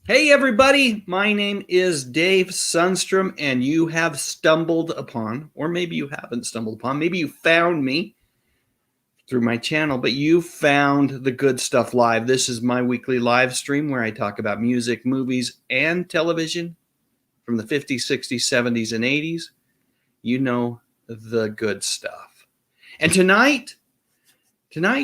Hey, everybody. My name is Dave Sundstrom, and you have stumbled upon, or maybe you haven't stumbled upon, maybe you found me through my channel, but you found the Good Stuff Live. This is my weekly live stream where I talk about music, movies, and television from the 50s, 60s, 70s, and 80s. You know, the good stuff. And tonight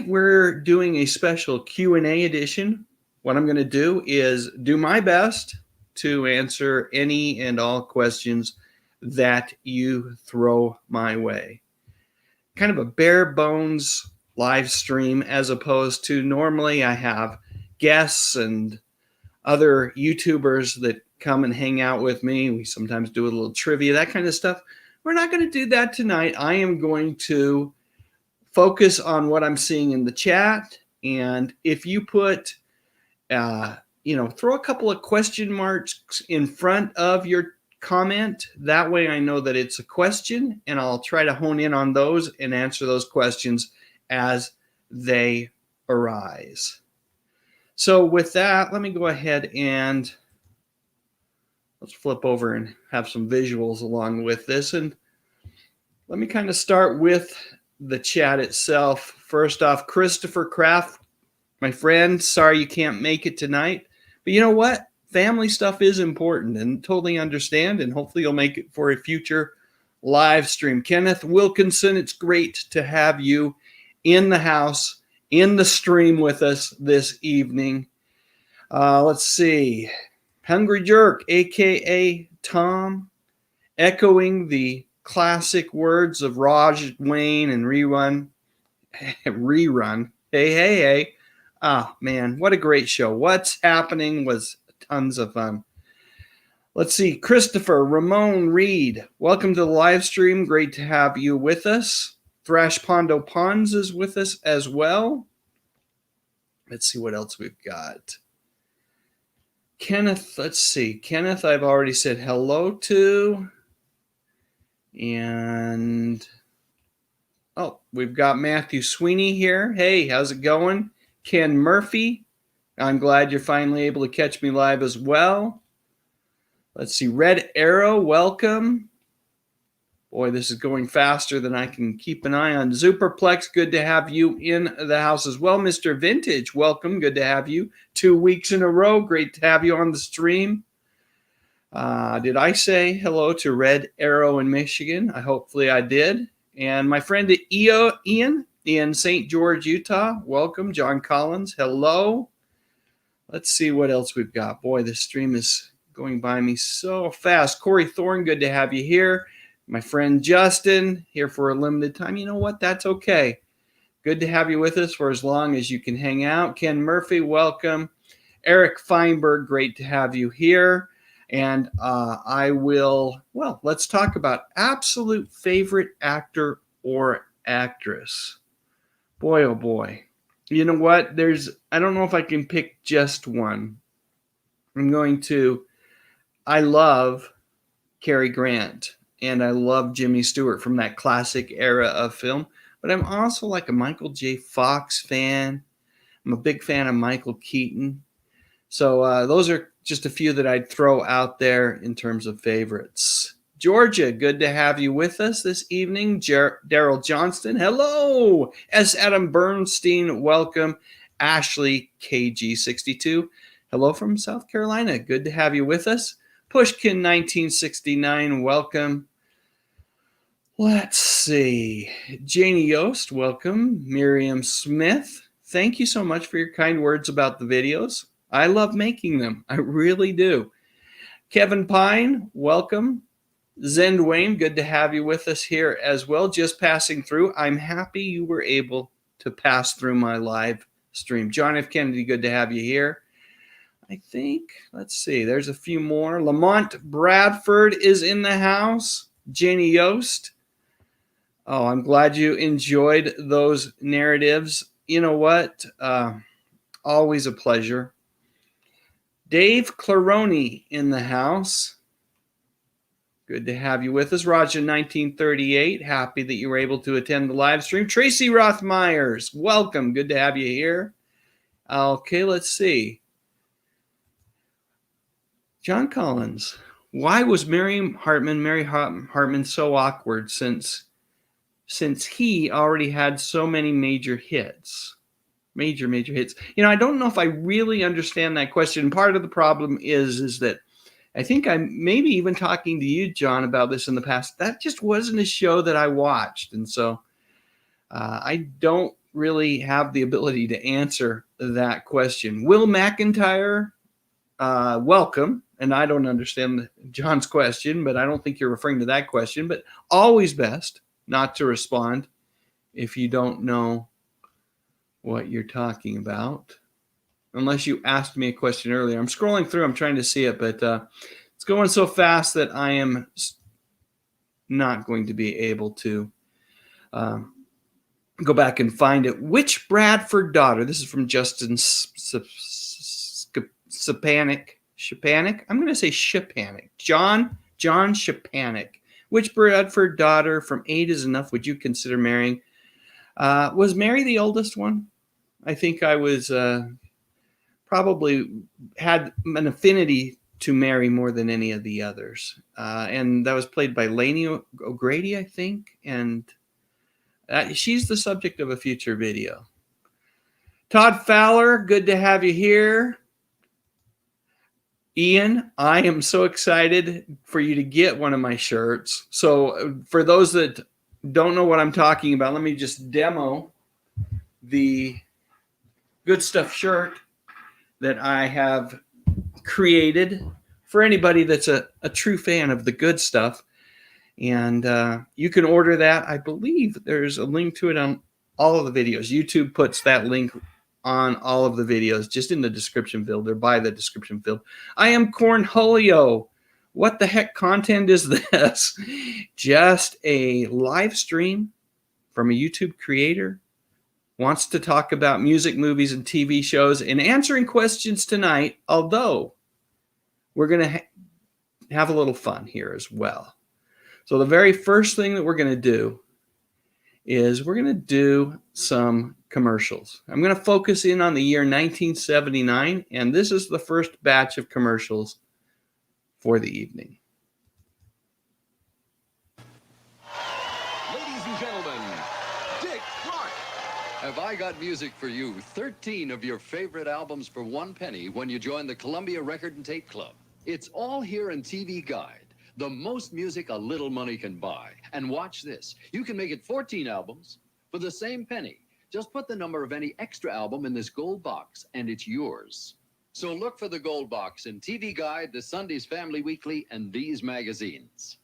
we're doing a special Q&A edition. What I'm going to do is do my best to answer any and all questions that you throw my way. Kind of a bare bones live stream, as opposed to normally I have guests and other YouTubers that come and hang out with me. We sometimes do a little trivia, that kind of stuff. We're not going to do that tonight. I am going to focus on what I'm seeing in the chat. And if you put, throw a couple of question marks in front of your comment, that way I know that it's a question, and I'll try to hone in on those and answer those questions as they arise. So with that, let me go ahead and let's flip over and have some visuals along with this. And let me kind of start with the chat itself. First off, Christopher Kraft, my friend, sorry you can't make it tonight. But you know what? Family stuff is important, and totally understand, and hopefully you'll make it for a future live stream. Kenneth Wilkinson, it's great to have you in the house, in the stream with us this evening. Let's see. Hungry Jerk, a.k.a. Tom, echoing the classic words of Raj Wayne and Rerun. Hey. Oh, man, what a great show. What's Happening was tons of fun. Let's see. Christopher Ramon Reed, welcome to the live stream. Great to have you with us. Thrash Pondo Pons is with us as well. Let's see what else we've got. Kenneth, let's see. Kenneth, I've already said hello to. And we've got Matthew Sweeney here. Hey, how's it going? Ken Murphy, I'm glad you're finally able to catch me live as well. Let's see. Red Arrow, welcome. Boy, this is going faster than I can keep an eye on. Superplex, good to have you in the house as well. Mr. Vintage, welcome. Good to have you 2 weeks in a row. Great to have you on the stream. Did I say hello to Red Arrow in Michigan? Hopefully I did. And my friend Ian in St. George, Utah, welcome. John Collins, hello. Let's see what else we've got. Boy, this stream is going by me so fast. Corey Thorne, good to have you here. My friend Justin, here for a limited time. You know what? That's okay. Good to have you with us for as long as you can hang out. Ken Murphy, welcome. Eric Feinberg, great to have you here. And let's talk about absolute favorite actor or actress. Boy, oh boy. You know what? I don't know if I can pick just one. I love Cary Grant, and I love Jimmy Stewart from that classic era of film. But I'm also like a Michael J. Fox fan. I'm a big fan of Michael Keaton. So those are just a few that I'd throw out there in terms of favorites. Georgia, good to have you with us this evening. Daryl Johnston, hello. S. Adam Bernstein, welcome. Ashley KG62, hello from South Carolina. Good to have you with us. Pushkin 1969, welcome. Let's see. Janie Yost, welcome. Miriam Smith, thank you so much for your kind words about the videos. I love making them. I really do. Kevin Pine, welcome. Zen Wayne, good to have you with us here as well. Just passing through. I'm happy you were able to pass through my live stream. John F. Kennedy, good to have you here. I think, let's see, there's a few more. Lamont Bradford is in the house. Janie Yost. Oh, I'm glad you enjoyed those narratives. You know what? Always a pleasure. Dave Claroni in the house. Good to have you with us. Roger 1938, happy that you were able to attend the live stream. Tracy Rothmeyers, welcome. Good to have you here. Okay, let's see. John Collins. Why was Mary Hartman so awkward since he already had so many major hits? Major hits. I don't know if I really understand that question. Part of the problem is that I think I'm maybe even talking to you, John, about this in the past. That just wasn't a show that I watched. And so I don't really have the ability to answer that question. Will McIntyre, welcome. And I don't understand John's question, but I don't think you're referring to that question. But always best not to respond if you don't know what you're talking about. Unless you asked me a question earlier. I'm scrolling through. I'm trying to see it, but it's going so fast that I am not going to be able to go back and find it. Which Bradford daughter? This is from Justin Shapanik. I'm going to say Shapanik. John Shapanik. Which Bradford daughter from 8 is enough would you consider marrying? Was Mary the oldest one? I think I was probably had an affinity to Mary more than any of the others. And that was played by Lainey O'Grady, I think. And she's the subject of a future video. Todd Fowler, good to have you here. Ian, I am so excited for you to get one of my shirts. So for those that don't know what I'm talking about, let me just demo the Good Stuff shirt that I have created for anybody that's a true fan of the Good Stuff. And you can order that. I believe there's a link to it on all of the videos. YouTube puts that link on all of the videos, just in the description field or by the description field. I am Cornholio. What the heck content is this? Just a live stream from a YouTube creator. Wants to talk about music, movies, and TV shows and answering questions tonight, although we're going to have a little fun here as well. So the very first thing that we're going to do is we're going to do some commercials. I'm going to focus in on the year 1979, and this is the first batch of commercials for the evening. Ladies and gentlemen, Dick Clark. Have I got music for you? 13 of your favorite albums for 1 penny when you join the Columbia Record and Tape Club. It's all here in TV Guide. The most music a little money can buy. And watch this. You can make it 14 albums for the same penny. Just put the number of any extra album in this gold box, and it's yours. So look for the gold box in TV Guide, the Sunday's Family Weekly, and these magazines.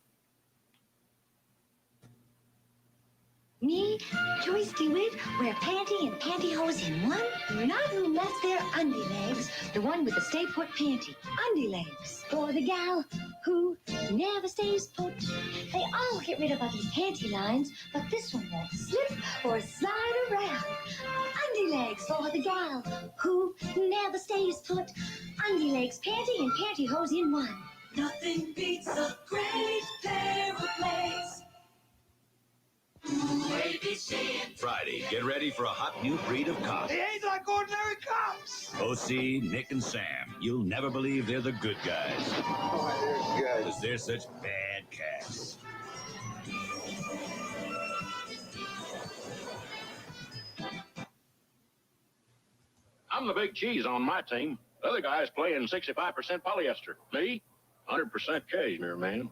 Me, Joyce DeWitt, wear panty and pantyhose in one? Not unless they're undie legs. The one with the stay put panty. Undie legs. For the gal who never stays put. They all get rid of these panty lines, but this one won't slip or slide around. Undie legs for the gal who never stays put. Undie legs, panty and pantyhose in one. Nothing beats a great pair of legs. Friday, get ready for a hot new breed of cop. They ain't like ordinary cops. O.C., Nick, and Sam. You'll never believe they're the good guys. Oh, they're good. Because they're such bad cats. I'm the big cheese on my team. The other guy's playing 65% polyester. Me, 100% cashmere, man.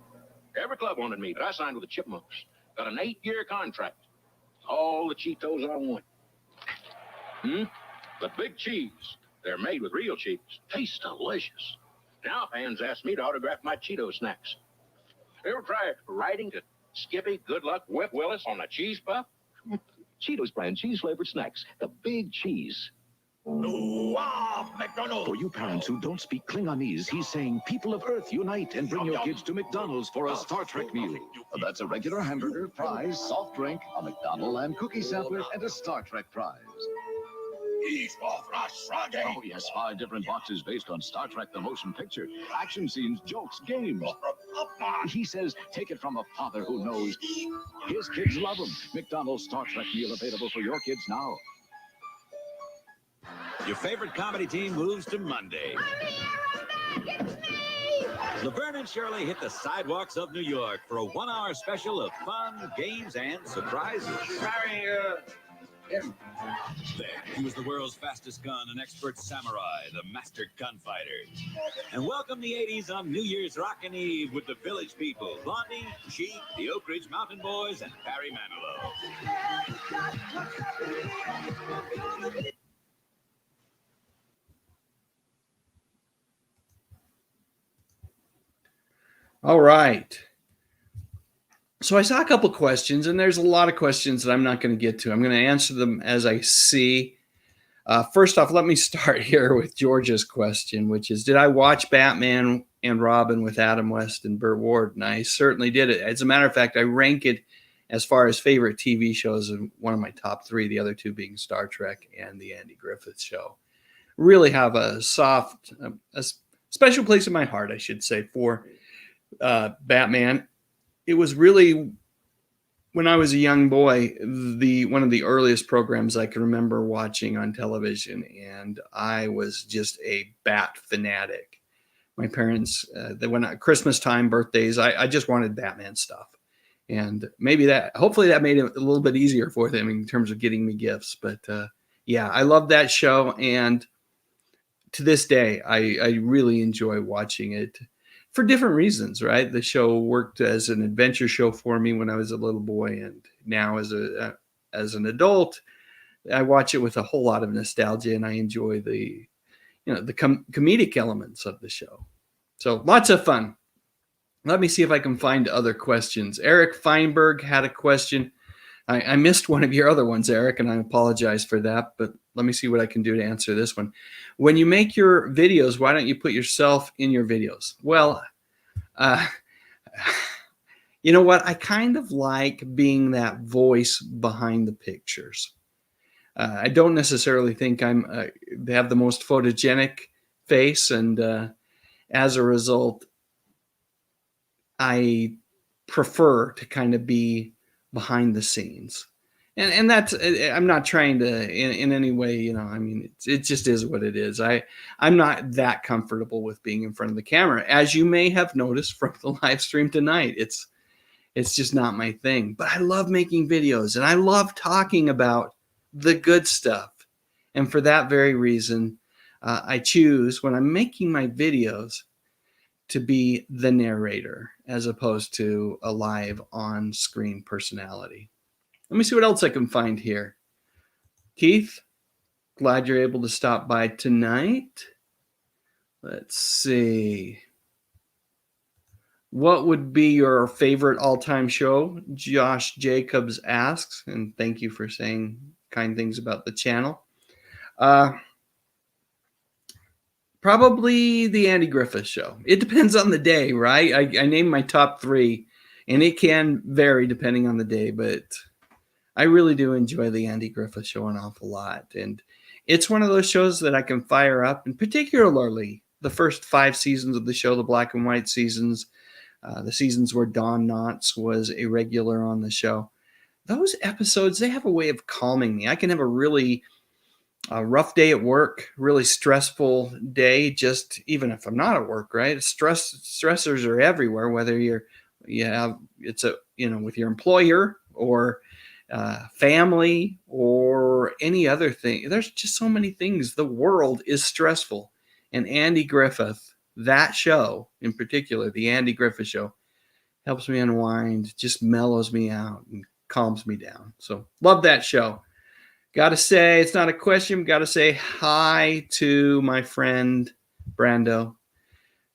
Every club wanted me, but I signed with the Chipmunks. Got an 8-year contract. All the Cheetos I want. But big cheese. They're made with real cheese. Tastes delicious. Now fans ask me to autograph my Cheeto snacks. Ever try writing to Skippy, Good Luck, Whip Willis on a cheese puff? Cheetos brand cheese-flavored snacks. The big cheese. For you parents who don't speak Klingonese, he's saying, people of Earth, unite and bring your kids to McDonald's for a Star Trek meal. That's a regular hamburger, fries, soft drink, a McDonald's and cookie sampler, and a Star Trek prize. Oh, yes, 5 different boxes based on Star Trek the Motion Picture. Action scenes, jokes, games. He says, take it from a father who knows. His kids love him. McDonald's Star Trek meal available for your kids now. Your favorite comedy team moves to Monday. I'm here, I'm back, it's me! Laverne and Shirley hit the sidewalks of New York for a 1-hour special of fun, games, and surprises. Then, he was the world's fastest gun, an expert samurai, the master gunfighter. And welcome the 80s on New Year's Rockin' Eve with the Village People, Blondie, Chic, the Oak Ridge Mountain Boys, and Barry Manilow. All right. So I saw a couple questions, and there's a lot of questions that I'm not going to get to. I'm going to answer them as I see. First off, let me start here with Georgia's question, which is, did I watch Batman and Robin with Adam West and Burt Ward? And I certainly did it. As a matter of fact, I rank it as far as favorite TV shows in one of my top 3, the other 2 being Star Trek and the Andy Griffith Show. Really have a soft, a special place in my heart, I should say, for Batman. It was really, when I was a young boy, one of the earliest programs I can remember watching on television, and I was just a Bat fanatic. My parents, when at Christmas time, birthdays, I just wanted Batman stuff, and hopefully that made it a little bit easier for them in terms of getting me gifts. But yeah, I love that show, and to this day, I really enjoy watching it. For different reasons, right? The show worked as an adventure show for me when I was a little boy, and now as an adult, I watch it with a whole lot of nostalgia, and I enjoy the comedic elements of the show. So lots of fun. Let me see if I can find other questions. Eric Feinberg had a question. I missed one of your other ones, Eric, and I apologize for that, but let me see what I can do to answer this one. When you make your videos, why don't you put yourself in your videos? Well, you know what? I kind of like being that voice behind the pictures. I don't necessarily think they have the most photogenic face, and as a result, I prefer to kind of be behind the scenes. And that's, I'm not trying to in any way, I mean, it just is what it is. I'm not that comfortable with being in front of the camera, as you may have noticed from the live stream tonight. It's just not my thing, but I love making videos, and I love talking about the good stuff. And for that very reason, I choose, when I'm making my videos, to be the narrator as opposed to a live on-screen personality. Let me see what else I can find here. Keith, glad you're able to stop by tonight. Let's see. What would be your favorite all-time show? Josh Jacobs asks, and thank you for saying kind things about the channel. Probably the Andy Griffith Show. It depends on the day, right? I named my top 3, and it can vary depending on the day, but I really do enjoy the Andy Griffith Show an awful lot. And it's one of those shows that I can fire up, and particularly the first 5 seasons of the show, the black and white seasons, the seasons where Don Knotts was a regular on the show. Those episodes, they have a way of calming me. I can have a really rough day at work, really stressful day, just even if I'm not at work, right? Stressors are everywhere, whether it's with your employer or family or any other thing. There's just so many things. The world is stressful. And Andy Griffith, that show in particular, the Andy Griffith Show, helps me unwind, just mellows me out and calms me down. So love that show. Got to say, it's not a question. Got to say hi to my friend Brando.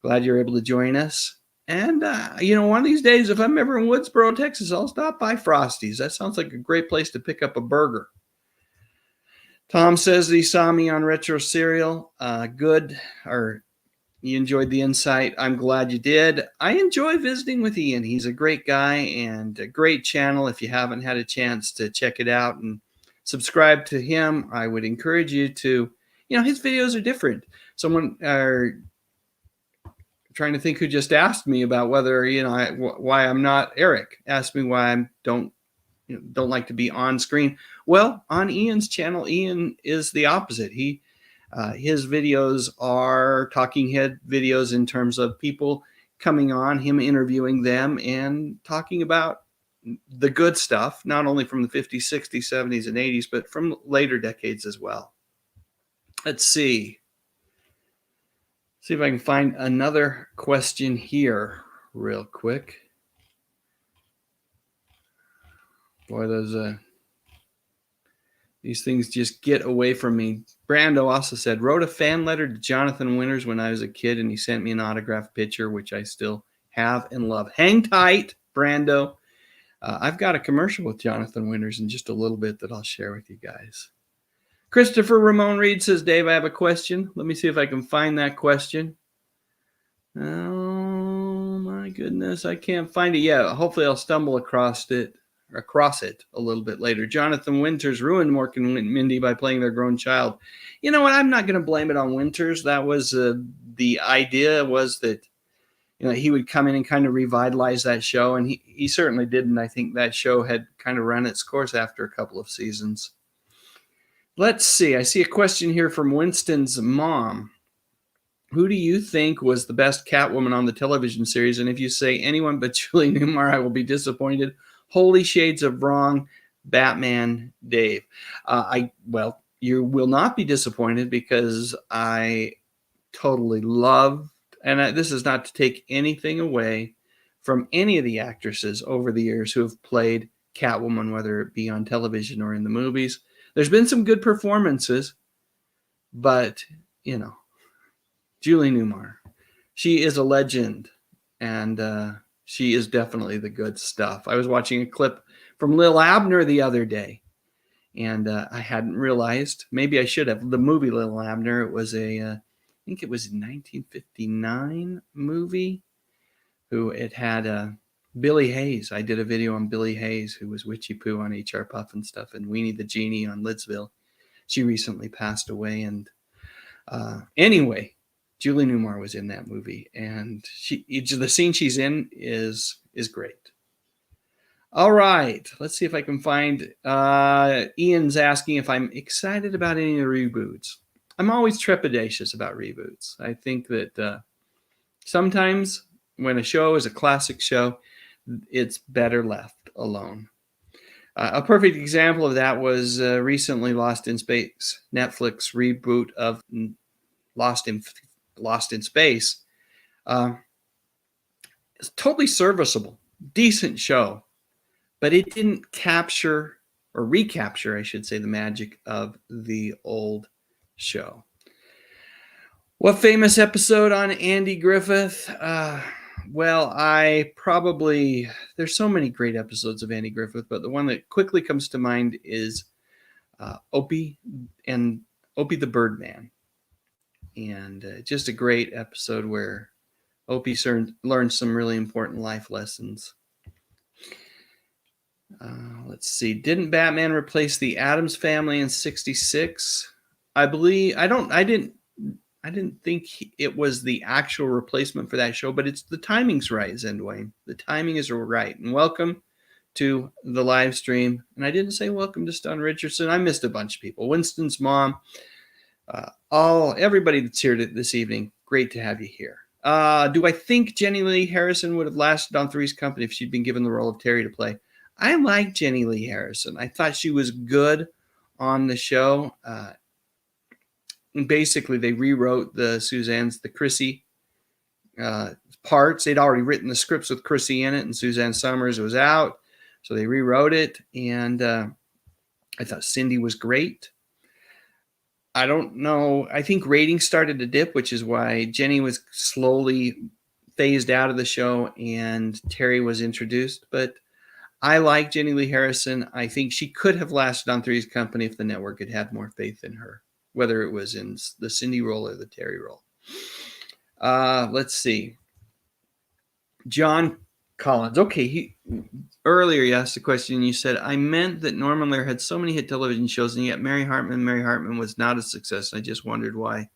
Glad you're able to join us. And, one of these days, if I'm ever in Woodsboro, Texas, I'll stop by Frosty's. That sounds like a great place to pick up a burger. Tom says that he saw me on Retro Serial. Good. Or you enjoyed the insight. I'm glad you did. I enjoy visiting with Ian. He's a great guy and a great channel. If you haven't had a chance to check it out and subscribe to him, I would encourage you to, his videos are different. Someone trying to think who just asked me about whether, why I'm not Eric, asked me why I don't like to be on screen. Well, on Ian's channel, Ian is the opposite. His videos are talking head videos in terms of people coming on, him interviewing them and talking about the good stuff, not only from the 50s, 60s, 70s, and 80s, but from later decades as well. Let's see. See if I can find another question here real quick. Boy, these things just get away from me. Brando also said, wrote a fan letter to Jonathan Winters when I was a kid, and he sent me an autographed picture, which I still have and love. Hang tight, Brando. I've got a commercial with Jonathan Winters in just a little bit that I'll share with you guys. Christopher Ramon Reed says, Dave, I have a question. Let me see if I can find that question. Oh, my goodness. I can't find it yet. Hopefully I'll stumble across it a little bit later. Jonathan Winters ruined Mork and Mindy by playing their grown child. You know what? I'm not going to blame it on Winters. That was the idea was that he would come in and kind of revitalize that show, and he certainly did. And I think that show had kind of run its course after a couple of seasons. Let's see. I see a question here from Winston's mom. Who do you think was the best Catwoman on the television series? And if you say anyone but Julie Newmar, I will be disappointed. Holy shades of wrong, Batman Dave. You will not be disappointed because I totally loved, and this is not to take anything away from any of the actresses over the years who have played Catwoman, whether it be on television or in the movies. There's been some good performances, but, Julie Newmar, she is a legend, and she is definitely the good stuff. I was watching a clip from Lil Abner the other day, and I hadn't realized. Maybe I should have. The movie Lil Abner, it was I think it was a 1959 movie. It had Billy Hayes. I did a video on Billy Hayes, who was Witchy Poo on HR Puff and stuff, and Weenie the Genie on Lidsville. She recently passed away, and anyway, Julie Newmar was in that movie, and the scene she's in is great. All right, let's see if I can find. Ian's asking if I'm excited about any of the reboots. I'm always trepidatious about reboots. I think that sometimes when a show is a classic show, it's better left alone. A perfect example of that was recently Lost in Space, Netflix reboot of Lost in Space. It's totally serviceable, decent show, but it didn't capture or recapture, I should say, the magic of the old show. What famous episode on Andy Griffith? There's so many great episodes of Andy Griffith, but the one that quickly comes to mind is Opie the Birdman. And just a great episode where Opie learned some really important life lessons. Let's see. Didn't Batman replace the Addams Family in '66? I didn't think it was the actual replacement for that show, but the timing's right, Zendwayne. The timing is right. And welcome to the live stream. And I didn't say welcome to Stone Richardson. I missed a bunch of people. Winston's mom. Everybody that's here this evening, great to have you here. Do I think Jenny Lee Harrison would have lasted on Three's Company if she'd been given the role of Terry to play? I like Jenny Lee Harrison. I thought she was good on the show. Basically, they rewrote the Chrissy parts. They'd already written the scripts with Chrissy in it, and Suzanne Summers was out, so they rewrote it. And I thought Cindy was great. I don't know. I think ratings started to dip, which is why Jenny was slowly phased out of the show and Terry was introduced. But I like Jenny Lee Harrison. I think she could have lasted on Three's Company if the network had had more faith in her, whether it was in the Cindy role or the Terry role. Let's see. John Collins. Okay, earlier you asked a question and you said, I meant that Norman Lear had so many hit television shows and yet Mary Hartman was not a success. I just wondered why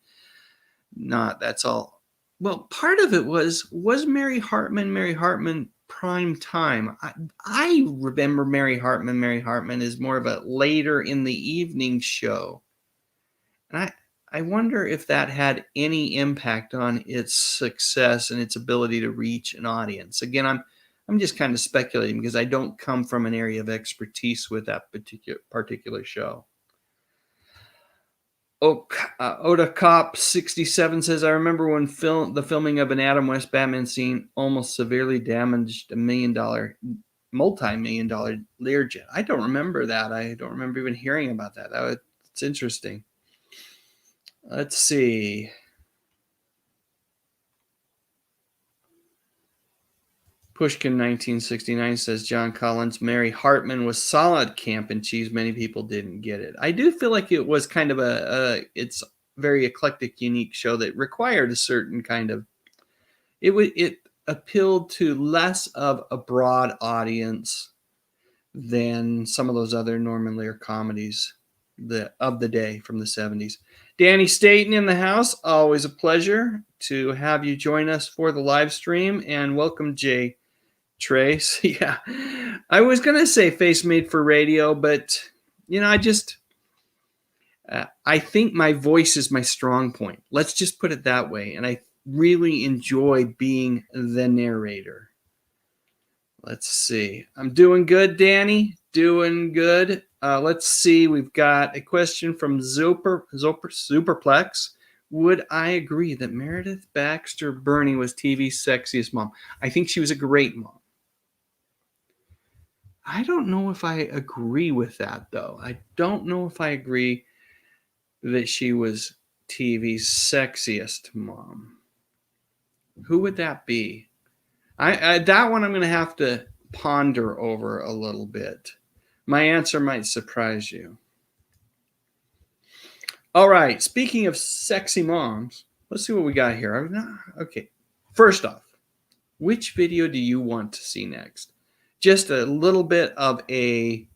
not. That's all. Well, part of it was Mary Hartman prime time. I remember Mary Hartman is more of a later in the evening show. And I wonder if that had any impact on its success and its ability to reach an audience. Again, I'm just kind of speculating because I don't come from an area of expertise with that particular show. Oda Cop 67 says, I remember when the filming of an Adam West Batman scene almost severely damaged a multi-million-dollar Learjet. I don't remember that. I don't remember even hearing about that. It's interesting. Let's see. Pushkin 1969 says, John Collins, Mary Hartman was solid Camp and Cheese. Many people didn't get it. I do feel like it was kind of it's very eclectic, unique show that required a certain kind of, it appealed to less of a broad audience than some of those other Norman Lear comedies of the day from the 70s. Danny Staten in the house. Always a pleasure to have you join us for the live stream. And welcome, Jay Trace. Yeah, I was going to say Face Made for Radio, but, I think my voice is my strong point. Let's just put it that way. And I really enjoy being the narrator. Let's see. I'm doing good, Danny. Doing good. Let's see. We've got a question from Superplex. Would I agree that Meredith Baxter Birney was TV's sexiest mom? I think she was a great mom. I don't know if I agree with that, though. I don't know if I agree that she was TV's sexiest mom. Who would that be? That one I'm going to have to ponder over a little bit. My answer might surprise you. All right. Speaking of sexy moms, let's see what we got here. Okay. First off, which video do you want to see next? Just a little bit of a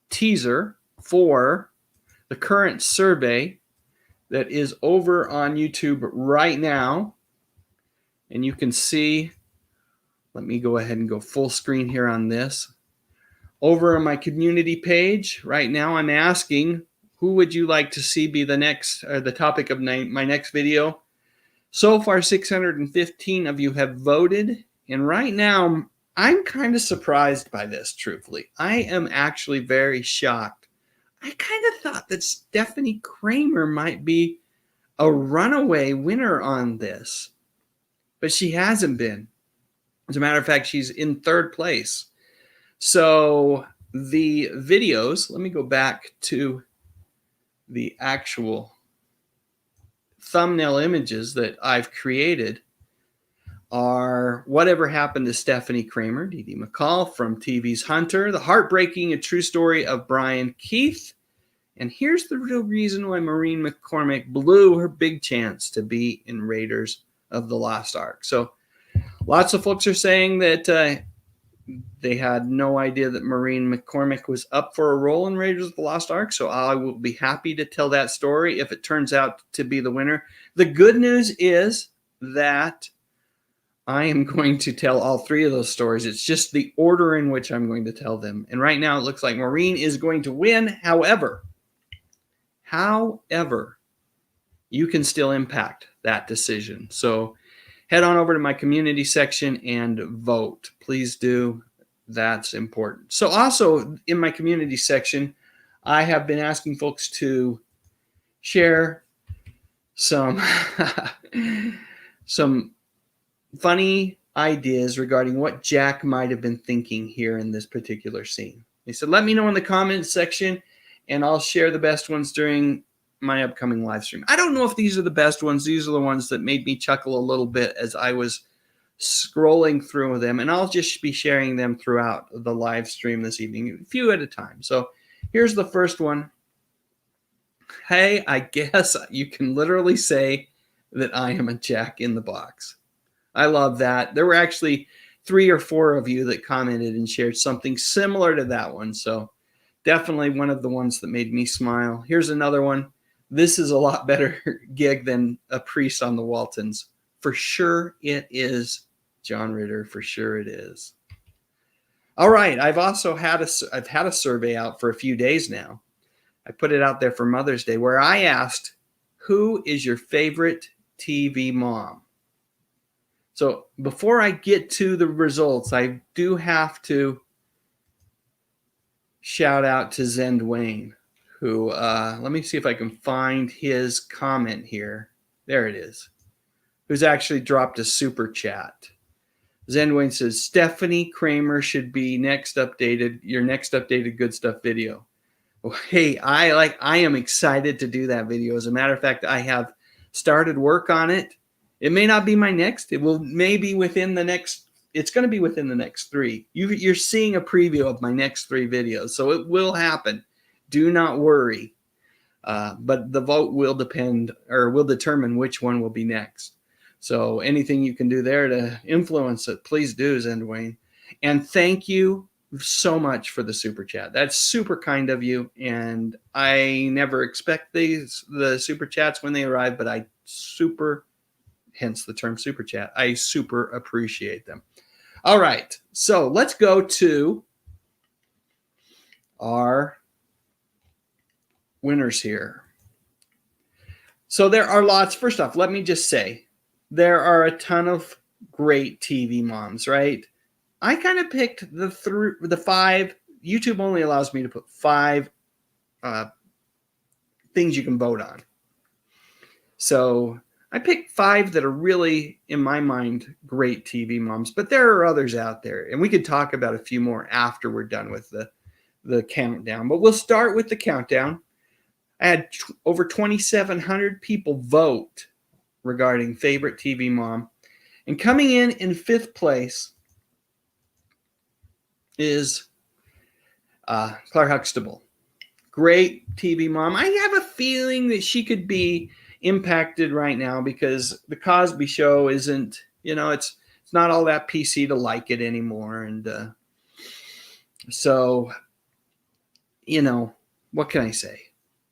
teaser for the current survey that is over on YouTube right now. And you can see, let me go ahead and go full screen here on this. Over on my community page right now, I'm asking, who would you like to see be the topic of my next video? So far, 615 of you have voted. And right now, I'm kind of surprised by this, truthfully. I am actually very shocked. I kind of thought that Stephanie Kramer might be a runaway winner on this, but she hasn't been. As a matter of fact, she's in third place. So the videos, let me go back to the actual thumbnail images that I've created, are Whatever Happened to Stephanie Kramer, Dee Dee McCall from TV's Hunter, The Heartbreaking, A True Story of Brian Keith, and here's the real reason why Maureen McCormick blew her big chance to be in Raiders of the Lost Ark. So lots of folks are saying that they had no idea that Maureen McCormick was up for a role in Raiders of the Lost Ark, so I will be happy to tell that story if it turns out to be the winner. The good news is that I am going to tell all three of those stories. It's just the order in which I'm going to tell them. And right now it looks like Maureen is going to win. However, you can still impact that decision. So head on over to my community section and vote. Please do. That's important. So also in my community section, I have been asking folks to share some funny ideas regarding what Jack might have been thinking here in this particular scene. They said, let me know in the comments section and I'll share the best ones during my upcoming live stream. I don't know if these are the best ones. These are the ones that made me chuckle a little bit as I was scrolling through them, and I'll just be sharing them throughout the live stream this evening, a few at a time. So here's the first one. Hey, I guess you can literally say that I am a Jack in the Box. I love that. There were actually 3 or 4 of you that commented and shared something similar to that one. So definitely one of the ones that made me smile. Here's another one. This is a lot better gig than a priest on the Waltons. For sure it is, John Ritter. For sure it is. All right. I've had a survey out for a few days now. I put it out there for Mother's Day where I asked who is your favorite TV mom? So before I get to the results, I do have to shout out to Zen Dwayne, who, let me see if I can find his comment here. There it is. Who's actually dropped a super chat. Zen Dwayne says, Stephanie Kramer should be your next updated Good Stuff video. Well, hey, I am excited to do that video. As a matter of fact, I have started work on it. It may not be my next. It's going to be within the next 3. You're seeing a preview of my next 3 videos, so it will happen. Do not worry. But the vote will determine which one will be next. So anything you can do there to influence it, please do, Zen Dwayne. And thank you so much for the super chat. That's super kind of you. And I never expect the super chats when they arrive, but hence the term super chat. I super appreciate them. All right. So let's go to our winners here. So there are lots. First off, let me just say, there are a ton of great TV moms, right? I kind of picked the 5. YouTube only allows me to put 5 things you can vote on. So I picked 5 that are really, in my mind, great TV moms. But there are others out there, and we could talk about a few more after we're done with the countdown. But we'll start with the countdown. I had over 2,700 people vote regarding favorite TV mom. And coming in 5th place is Claire Huxtable. Great TV mom. I have a feeling that she could be impacted right now because the Cosby Show isn't, it's not all that PC to like it anymore. And so, what can I say?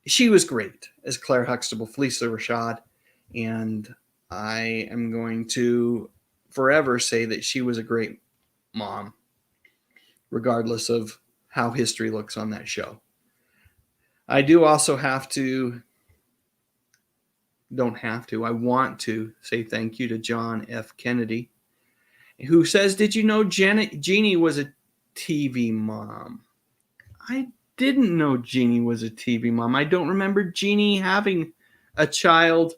She was great as Claire Huxtable, Phylicia Rashad. And I am going to forever say that she was a great mom, regardless of how history looks on that show. I do also I want to say thank you to John F. Kennedy, who says, did you know Jeannie was a TV mom? I didn't know Jeannie was a TV mom. I don't remember Jeannie having a child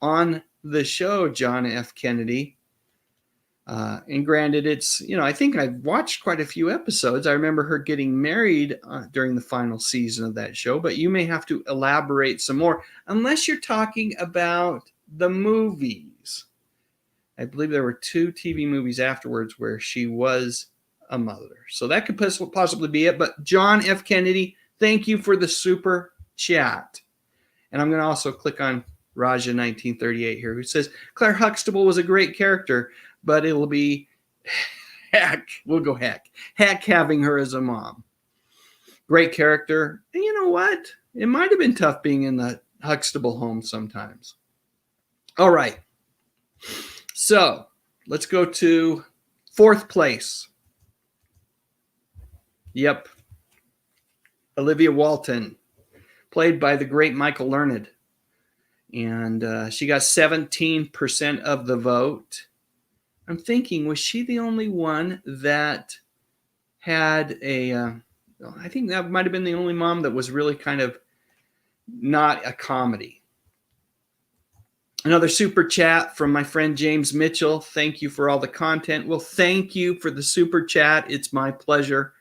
on the show, John F. Kennedy. And granted, it's, I think I've watched quite a few episodes. I remember her getting married during the final season of that show, but you may have to elaborate some more, unless you're talking about the movies. I believe there were 2 TV movies afterwards where she was a mother. So that could possibly be it. But John F. Kennedy, thank you for the super chat. And I'm going to also click on Raja 1938 here, who says Claire Huxtable was a great character, but it'll be heck. We'll go heck having her as a mom. Great character. And you know what? It might have been tough being in the Huxtable home sometimes. All right. So let's go to 4th place. Yep. Olivia Walton, played by the great Michael Learned. And she got 17% of the vote. I'm thinking, was she the only one that had I think that might have been the only mom that was really kind of not a comedy. Another super chat from my friend James Mitchell. Thank you for all the content. Well, thank you for the super chat. It's my pleasure.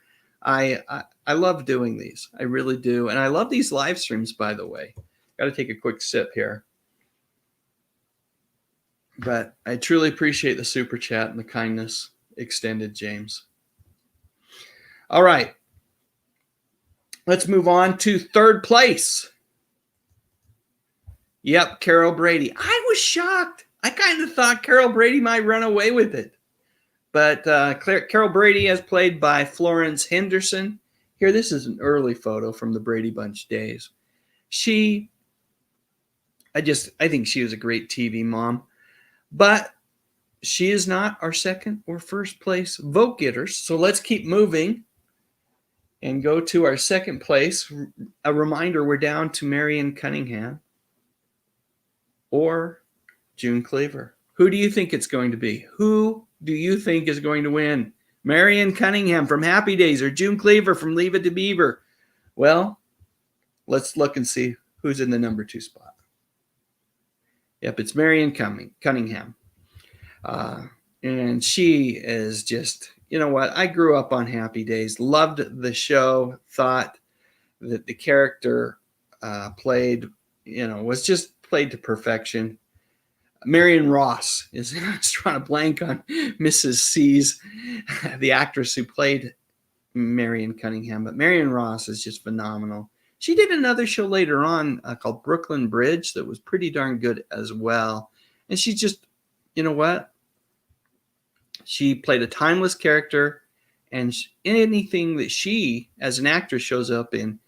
I love doing these. I really do. And I love these live streams, by the way. Got to take a quick sip here. But I truly appreciate the super chat and the kindness extended, James. All right. Let's move on to 3rd place. Yep, Carol Brady. I was shocked. I kind of thought Carol Brady might run away with it. But Carol Brady, as played by Florence Henderson. Here, this is an early photo from the Brady Bunch days. I think she was a great TV mom. But she is not our 2nd or 1st place vote getters. So let's keep moving and go to our 2nd place. A reminder, we're down to Marion Cunningham. or June Cleaver? Who do you think it's going to be? Who do you think is going to win? Marion Cunningham from Happy Days or June Cleaver from Leave It to Beaver? Well, let's look and see who's in the number 2 spot. Yep, it's Marion Cunningham. And she is just, you know what? I grew up on Happy Days, loved the show, thought that the character played, was just played to perfection. Marion Ross is, I was trying to blank on Mrs. C's, the actress who played Marion Cunningham, but Marion Ross is just phenomenal. She did another show later on called Brooklyn Bridge that was pretty darn good as well. And she just, you know what? She played a timeless character, and anything that she, as an actress, shows up in,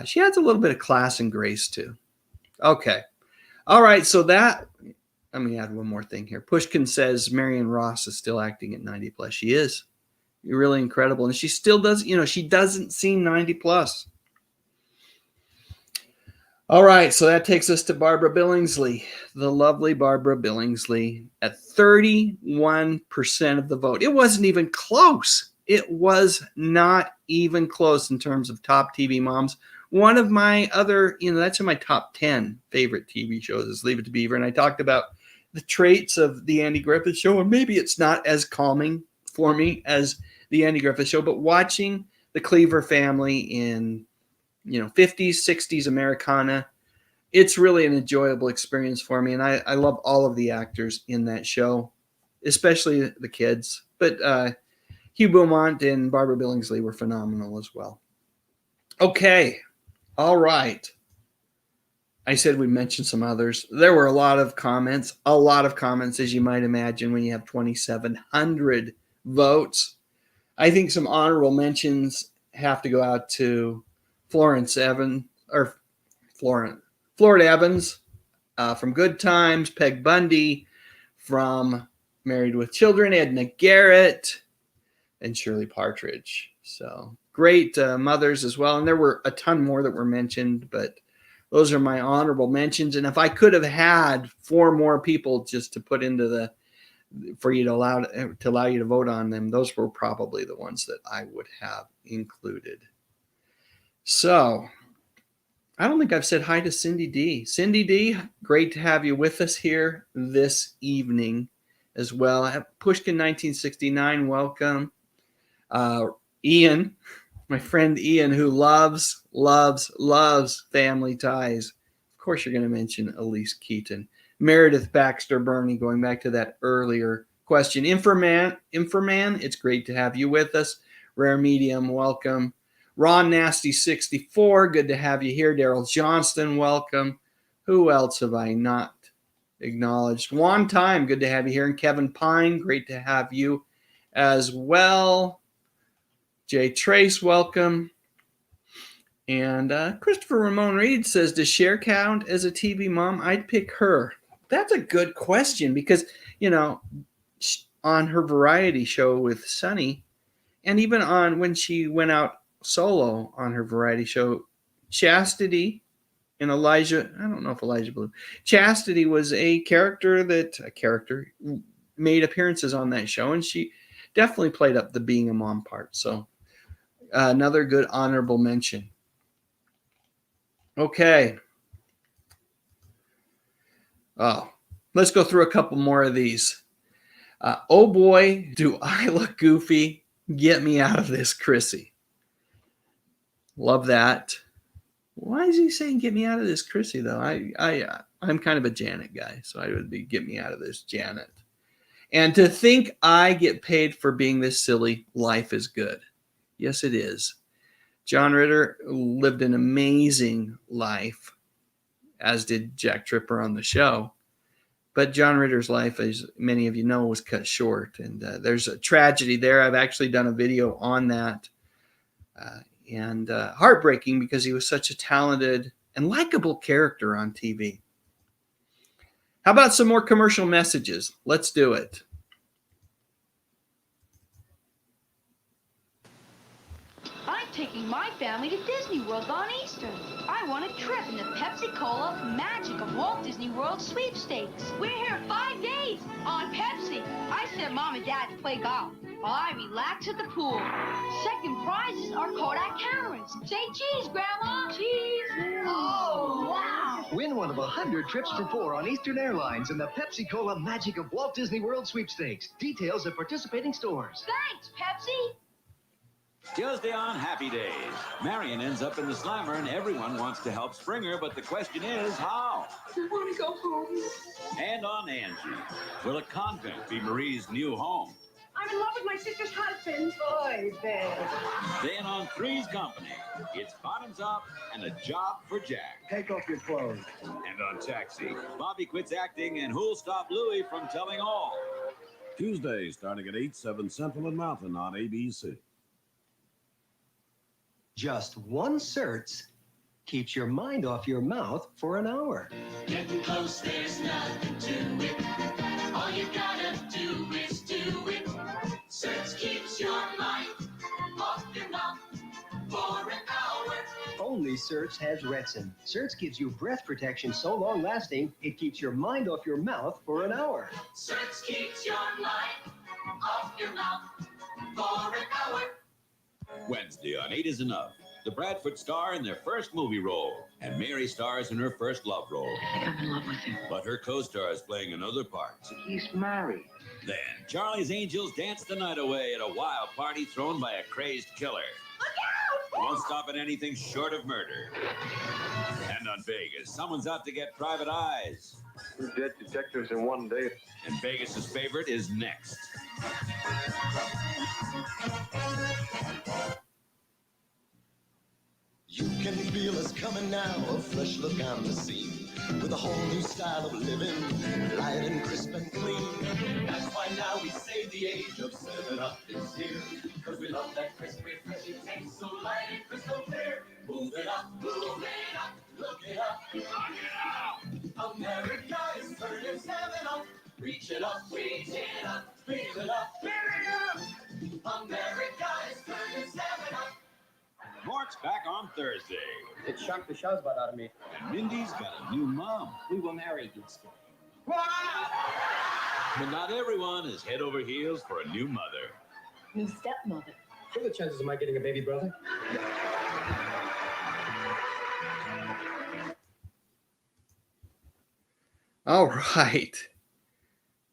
she adds a little bit of class and grace too. Okay. All right. So that, let me add one more thing here. Pushkin says Marion Ross is still acting at 90 plus. She is. You're really incredible. And she still does, she doesn't seem 90 plus. All right, so that takes us to Barbara Billingsley, the lovely Barbara Billingsley, at 31% of the vote. It wasn't even close. It was not even close in terms of top TV moms. One of my other, that's in my top 10 favorite TV shows is Leave It to Beaver. And I talked about the traits of the Andy Griffith Show, and maybe it's not as calming for me as the Andy Griffith Show, but watching the Cleaver family in 50s, 60s Americana, it's really an enjoyable experience for me. And I love all of the actors in that show, especially the kids. But Hugh Beaumont and Barbara Billingsley were phenomenal as well. Okay. All right. I said we mentioned some others. There were a lot of comments, as you might imagine, when you have 2,700 votes. I think some honorable mentions have to go out to Florence Evans, or Florida Evans from Good Times, Peg Bundy from Married with Children, Edna Garrett, and Shirley Partridge. So great mothers as well. And there were a ton more that were mentioned, but those are my honorable mentions. And if I could have had 4 more people just to put into for you to allow you to vote on them, those were probably the ones that I would have included. So I don't think I've said hi to Cindy D. Cindy D, great to have you with us here this evening as well. Pushkin 1969, welcome. Ian, my friend Ian, who loves Family Ties. Of course, you're going to mention Elise Keaton. Meredith Baxter Burney, going back to that earlier question. Inferman, it's great to have you with us. Rare Medium, welcome. Ron Nasty 64, good to have you here. Daryl Johnston, welcome. Who else have I not acknowledged? One Time, good to have you here. And Kevin Pine, great to have you as well. Jay Trace, welcome. And Christopher Ramon Reed says, does Cher count as a TV mom? I'd pick her. That's a good question because, on her variety show with Sunny, and even on when she went out solo on her variety show, Chastity and Elijah, I don't know if Elijah Blue, Chastity was a character made appearances on that show, and she definitely played up the being a mom part. So another good honorable mention. Okay. Oh, let's go through a couple more of these. Oh boy, do I look goofy. Get me out of this, Chrissy. Love that. Why is he saying get me out of this, Chrissy, though? I'm kind of a Janet guy, so I would be get me out of this, Janet. And to think I get paid for being this silly, life is good. Yes, it is. John Ritter lived an amazing life, as did Jack Tripper on the show. But John Ritter's life, as many of you know, was cut short. And there's a tragedy there. I've actually done a video on that. And heartbreaking because he was such a talented and likable character on TV. How about some more commercial messages? Let's do it. I taking my family to Disney World on Easter. I won a trip in the Pepsi-Cola Magic of Walt Disney World sweepstakes. We're here 5 days on Pepsi. I sent Mom and Dad to play golf while I relax at the pool. Second prizes are Kodak cameras. Say cheese, Grandma. Cheese. Oh, wow. Win one of 100 trips for 4 on Eastern Airlines in the Pepsi-Cola Magic of Walt Disney World sweepstakes. Details at participating stores. Thanks, Pepsi. Tuesday on Happy Days. Marion ends up in the slammer and everyone wants to help Springer, but the question is how? I want to go home. And on Angie. Will a convent be Marie's new home? I'm in love with my sister's husband. Boy, babe. Then on Three's Company, it's bottoms up and a job for Jack. Take off your clothes. And on Taxi, Bobby quits acting and who'll stop Louie from telling all? Tuesday, starting at 8, 7 Central and Mountain on ABC. Just one Certs keeps your mind off your mouth for an hour. Getting close, there's nothing to it. All you gotta do is do it. Certs keeps your mind off your mouth for an hour. Only Certs has Retsin. Certs gives you breath protection so long-lasting, it keeps your mind off your mouth for an hour. Certs keeps your mind off your mouth for an hour. Wednesday on 8 is Enough. The Bradford star in their first movie role, and Mary stars in her first love role. I think I'm in love with him. But her co-star is playing another part. He's married. Then, Charlie's Angels dance the night away at a wild party thrown by a crazed killer. Look out! Won't stop at anything short of murder. And on Vegas, someone's out to get private eyes. 2 dead detectives in 1 day. And Vegas's favorite is next. You can feel us coming now, a fresh look on the scene, with a whole new style of living, light and crisp and clean. That's why now we say the age of 7-Up is here, because we love that crisp, refreshing taste, so light and crystal clear. Move it up, look it up, America is turning 7-Up. Reach it up, feel it up, America is turning 7-Up. Mort's back on Thursday. It shocked the shell's butt out of me. And Mindy's got a new mom. We were married yesterday. But not everyone is head over heels for a new mother. New stepmother. What are the chances of my getting a baby brother? All right.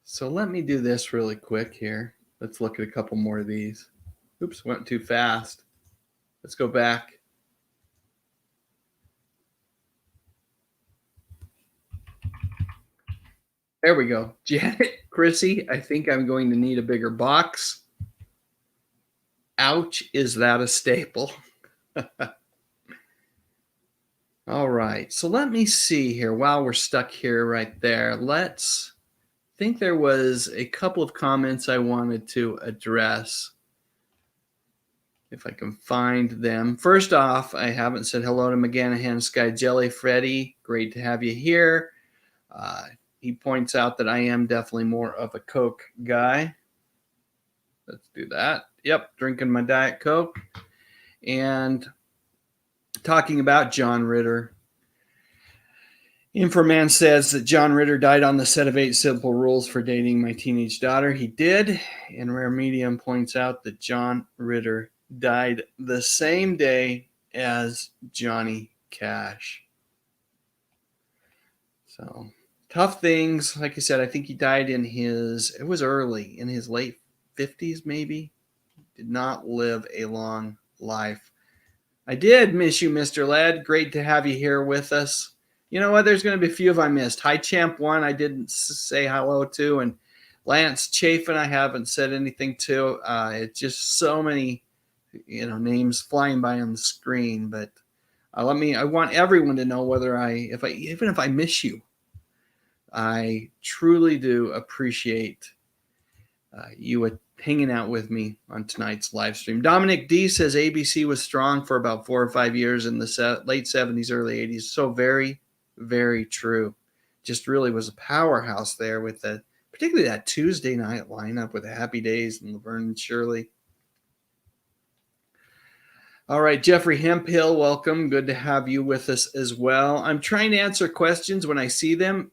So let me do this really quick here. Let's look at a couple more of these. Oops, went too fast. Let's go back. There we go. Janet, Chrissy, I think I'm going to need a bigger box. Ouch, is that a staple? All right, so let me see here while we're stuck here right there. Let's think there was a couple of comments I wanted to address. If I can find them. First off, I haven't said hello to McGanahan Sky Jelly. Freddie, great to have you here. He points out that I am definitely more of a Coke guy. Let's do that. Yep, drinking my Diet Coke. And talking about John Ritter. Infoman says that John Ritter died on the set of 8 Simple Rules for Dating My Teenage Daughter. He did. And Rare Medium points out that John Ritter died the same day as Johnny Cash. So tough things. Like I said, I think he died in it was early, in his late 50s maybe. Did not live a long life. I did miss you, Mr. Led. Great to have you here with us. You know what? There's going to be a few of I missed. Hi Champ 1 I didn't say hello to, and Lance Chafin I haven't said anything to. It's just so many names flying by on the screen, but I want everyone to know even if I miss you, I truly do appreciate you hanging out with me on tonight's live stream. Dominic D says ABC was strong for about 4 or 5 years in the late 70s, early 80s. So very, very true. Just really was a powerhouse there with particularly that Tuesday night lineup with the Happy Days and Laverne and Shirley. All right, Jeffrey Hemphill, welcome. Good to have you with us as well. I'm trying to answer questions when I see them.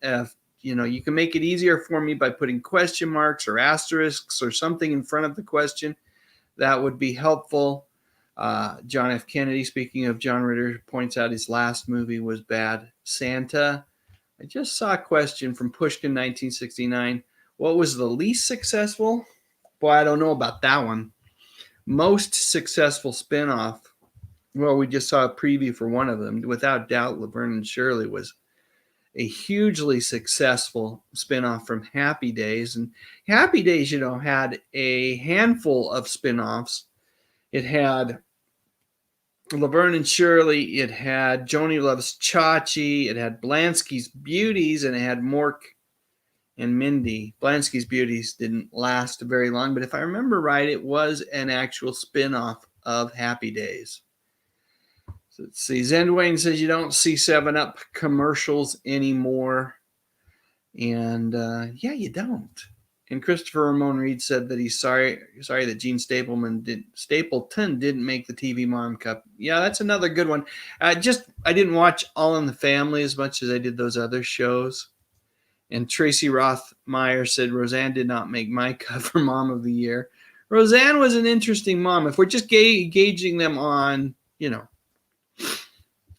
You can make it easier for me by putting question marks or asterisks or something in front of the question. That would be helpful. John F. Kennedy, speaking of John Ritter, points out his last movie was Bad Santa. I just saw a question from Pushkin 1969. What was the least successful? Boy, I don't know about that one. Most successful spinoff. Well, we just saw a preview for one of them. Without doubt, Laverne and Shirley was a hugely successful spinoff from Happy Days. And Happy Days, had a handful of spinoffs. It had Laverne and Shirley, it had Joni Loves Chachi, it had Blansky's Beauties, and it had Mork and Mindy. Blansky's Beauties didn't last very long, but if I remember right, it was an actual spin-off of Happy Days. So let's see. Zendwayne says you don't see 7-Up commercials anymore. And yeah, you don't. And Christopher Ramon Reed said that he's sorry that Gene Stapleton didn't make the TV Mom Cup. Yeah, that's another good one. I didn't watch All in the Family as much as I did those other shows. And Tracy Rothmeyer said Roseanne did not make my cut for Mom of the Year. Roseanne was an interesting mom. If we're just gauging them on,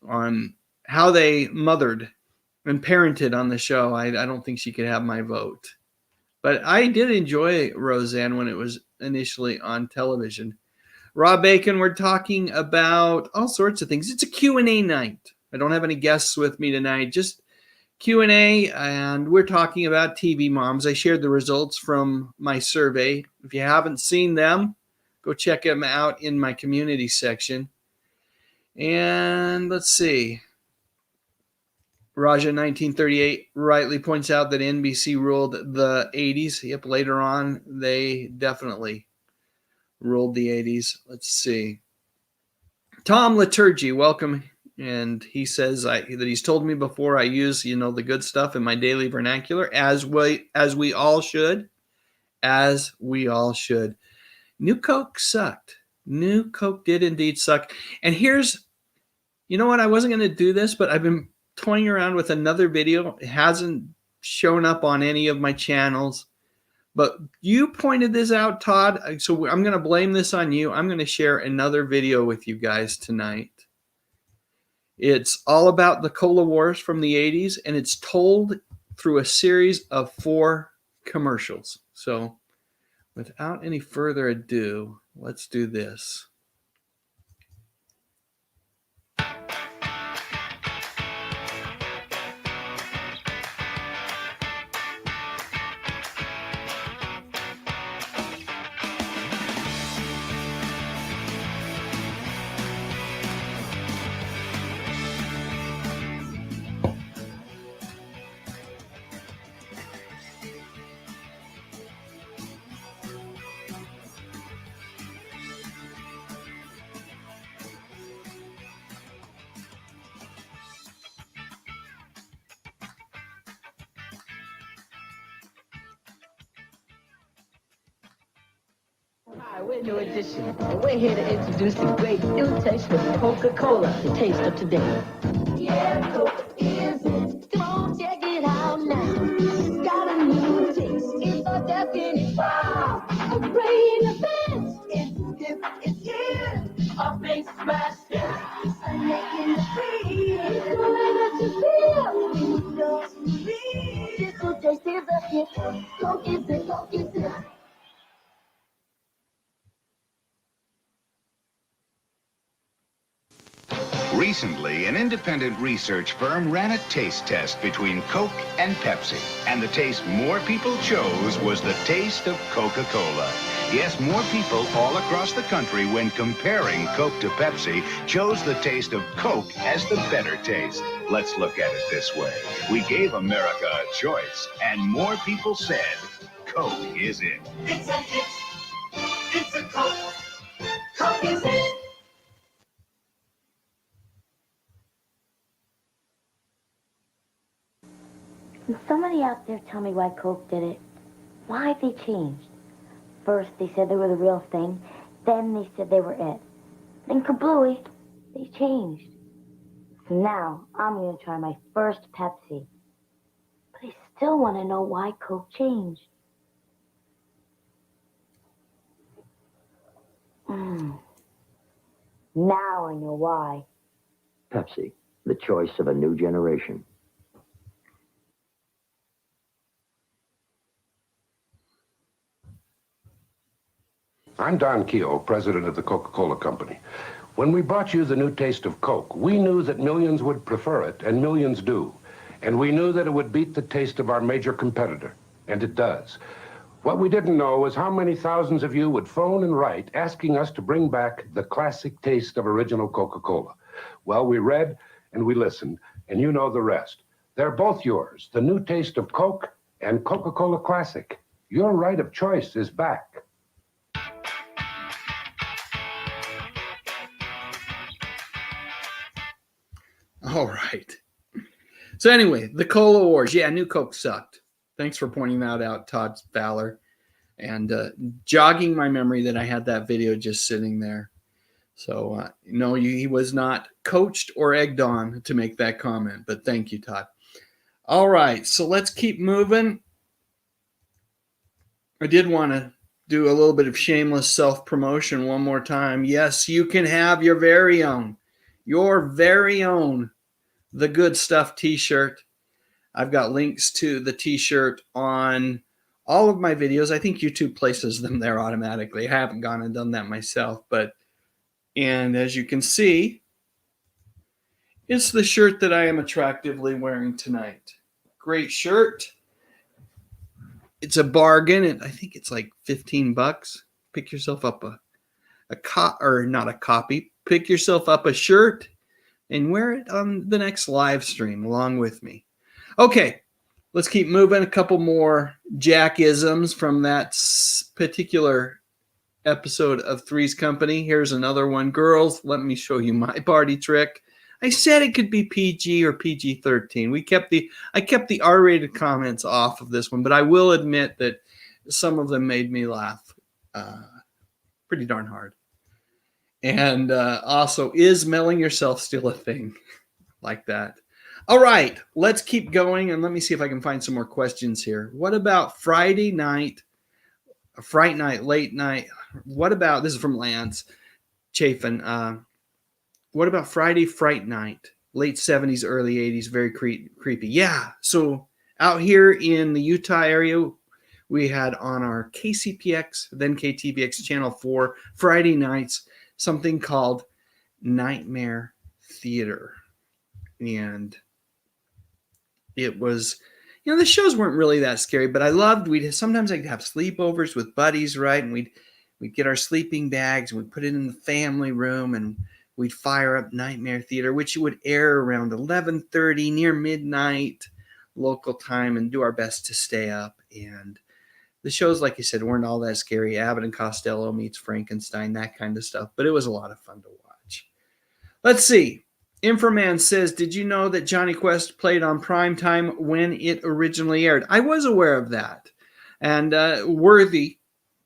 on how they mothered and parented on the show, I don't think she could have my vote. But I did enjoy Roseanne when it was initially on television. Rob Bacon, we're talking about all sorts of things. It's a Q&A night. I don't have any guests with me tonight, just Q&A, and we're talking about TV moms. I shared the results from my survey. If you haven't seen them, go check them out in my community section. And let's see. Raja 1938 rightly points out that NBC ruled the 80s. Yep, later on, they definitely ruled the 80s. Let's see. Tom Liturgy, welcome. And he says that he's told me before I use, the good stuff in my daily vernacular, as we all should. As we all should. New Coke sucked. New Coke did indeed suck. And here's, what? I wasn't going to do this, but I've been toying around with another video. It hasn't shown up on any of my channels, but you pointed this out, Todd. So I'm going to blame this on you. I'm going to share another video with you guys tonight. It's all about the cola wars from the 80s, and it's told through a series of 4 commercials. So without any further ado, let's do this. Hi, we're New Edition, and we're here to introduce the great new taste of Coca-Cola, the taste of today. Yeah, Coke is it. Come on, check it out now. It's got a new taste. It's a definite wow. A great event. It's different. It's here. A face smash. I'm making it free. It's the way that you feel. You know it's free. This new taste is a hit. Coke is it. Coke is it. Recently, an independent research firm ran a taste test between Coke and Pepsi, and the taste more people chose was the taste of Coca-Cola. Yes, more people all across the country, when comparing Coke to Pepsi, chose the taste of Coke as the better taste. Let's look at it this way. We gave America a choice, and more people said Coke is it. It's a hit. It's a Coke. Coke is it. Can somebody out there tell me why Coke did it? Why they changed? First, they said they were the real thing. Then they said they were it. and Kablooey, they changed. So now I'm going to try my first Pepsi. But I still want to know why Coke changed. Now I know why. Pepsi, the choice of a new generation. I'm Don Keogh, president of the Coca-Cola Company. When we brought you the new taste of Coke, we knew that millions would prefer it, and millions do. And we knew that it would beat the taste of our major competitor, and it does. What we didn't know was how many thousands of you would phone and write asking us to bring back the classic taste of original Coca-Cola. Well, we read and we listened, and you know the rest. They're both yours, the new taste of Coke and Coca-Cola Classic. Your right of choice is back. All right. So anyway, the Cola Wars. Yeah, New Coke sucked. Thanks for pointing that out, Todd Fowler, and jogging my memory that I had that video just sitting there. So no, he was not coached or egged on to make that comment, but thank you, Todd. All right, so let's keep moving. I did want to do a little bit of shameless self-promotion one more time. Yes, you can have your very own The Good Stuff t-shirt. I've got links to the t-shirt on all of my videos. I think YouTube places them there automatically. I haven't gone and done that myself, and as you can see, it's the shirt that I am attractively wearing tonight. Great shirt. It's a bargain, and I think it's like $15. Pick yourself up not a copy. Pick yourself up a shirt and wear it on the next live stream along with me. Okay, let's keep moving. A couple more Jack-isms from that particular episode of Three's Company. Here's another one. Girls, let me show you my party trick. I said it could be PG or PG-13. I kept the R-rated comments off of this one, but I will admit that some of them made me laugh pretty darn hard. And also, is mailing yourself still a thing? Like that. All right, let's keep going, and let me see if I can find some more questions here. What about Friday night, Fright Night, late night? What about, this is from Lance Chafin, what about Friday Fright Night, late 70s, early 80s, very creepy? Yeah, so out here in the Utah area, we had on our KCPX, then KTVX Channel 4, Friday nights, something called Nightmare Theater. And it was, the shows weren't really that scary, but sometimes I'd have sleepovers with buddies, right? And we'd get our sleeping bags and we'd put it in the family room and we'd fire up Nightmare Theater, which would air around 11:30 near midnight local time, and do our best to stay up. And the shows, like you said, weren't all that scary. Abbott and Costello meets Frankenstein, that kind of stuff. But it was a lot of fun to watch. Let's see. Inframan says, did you know that Johnny Quest played on primetime when it originally aired? I was aware of that. And worthy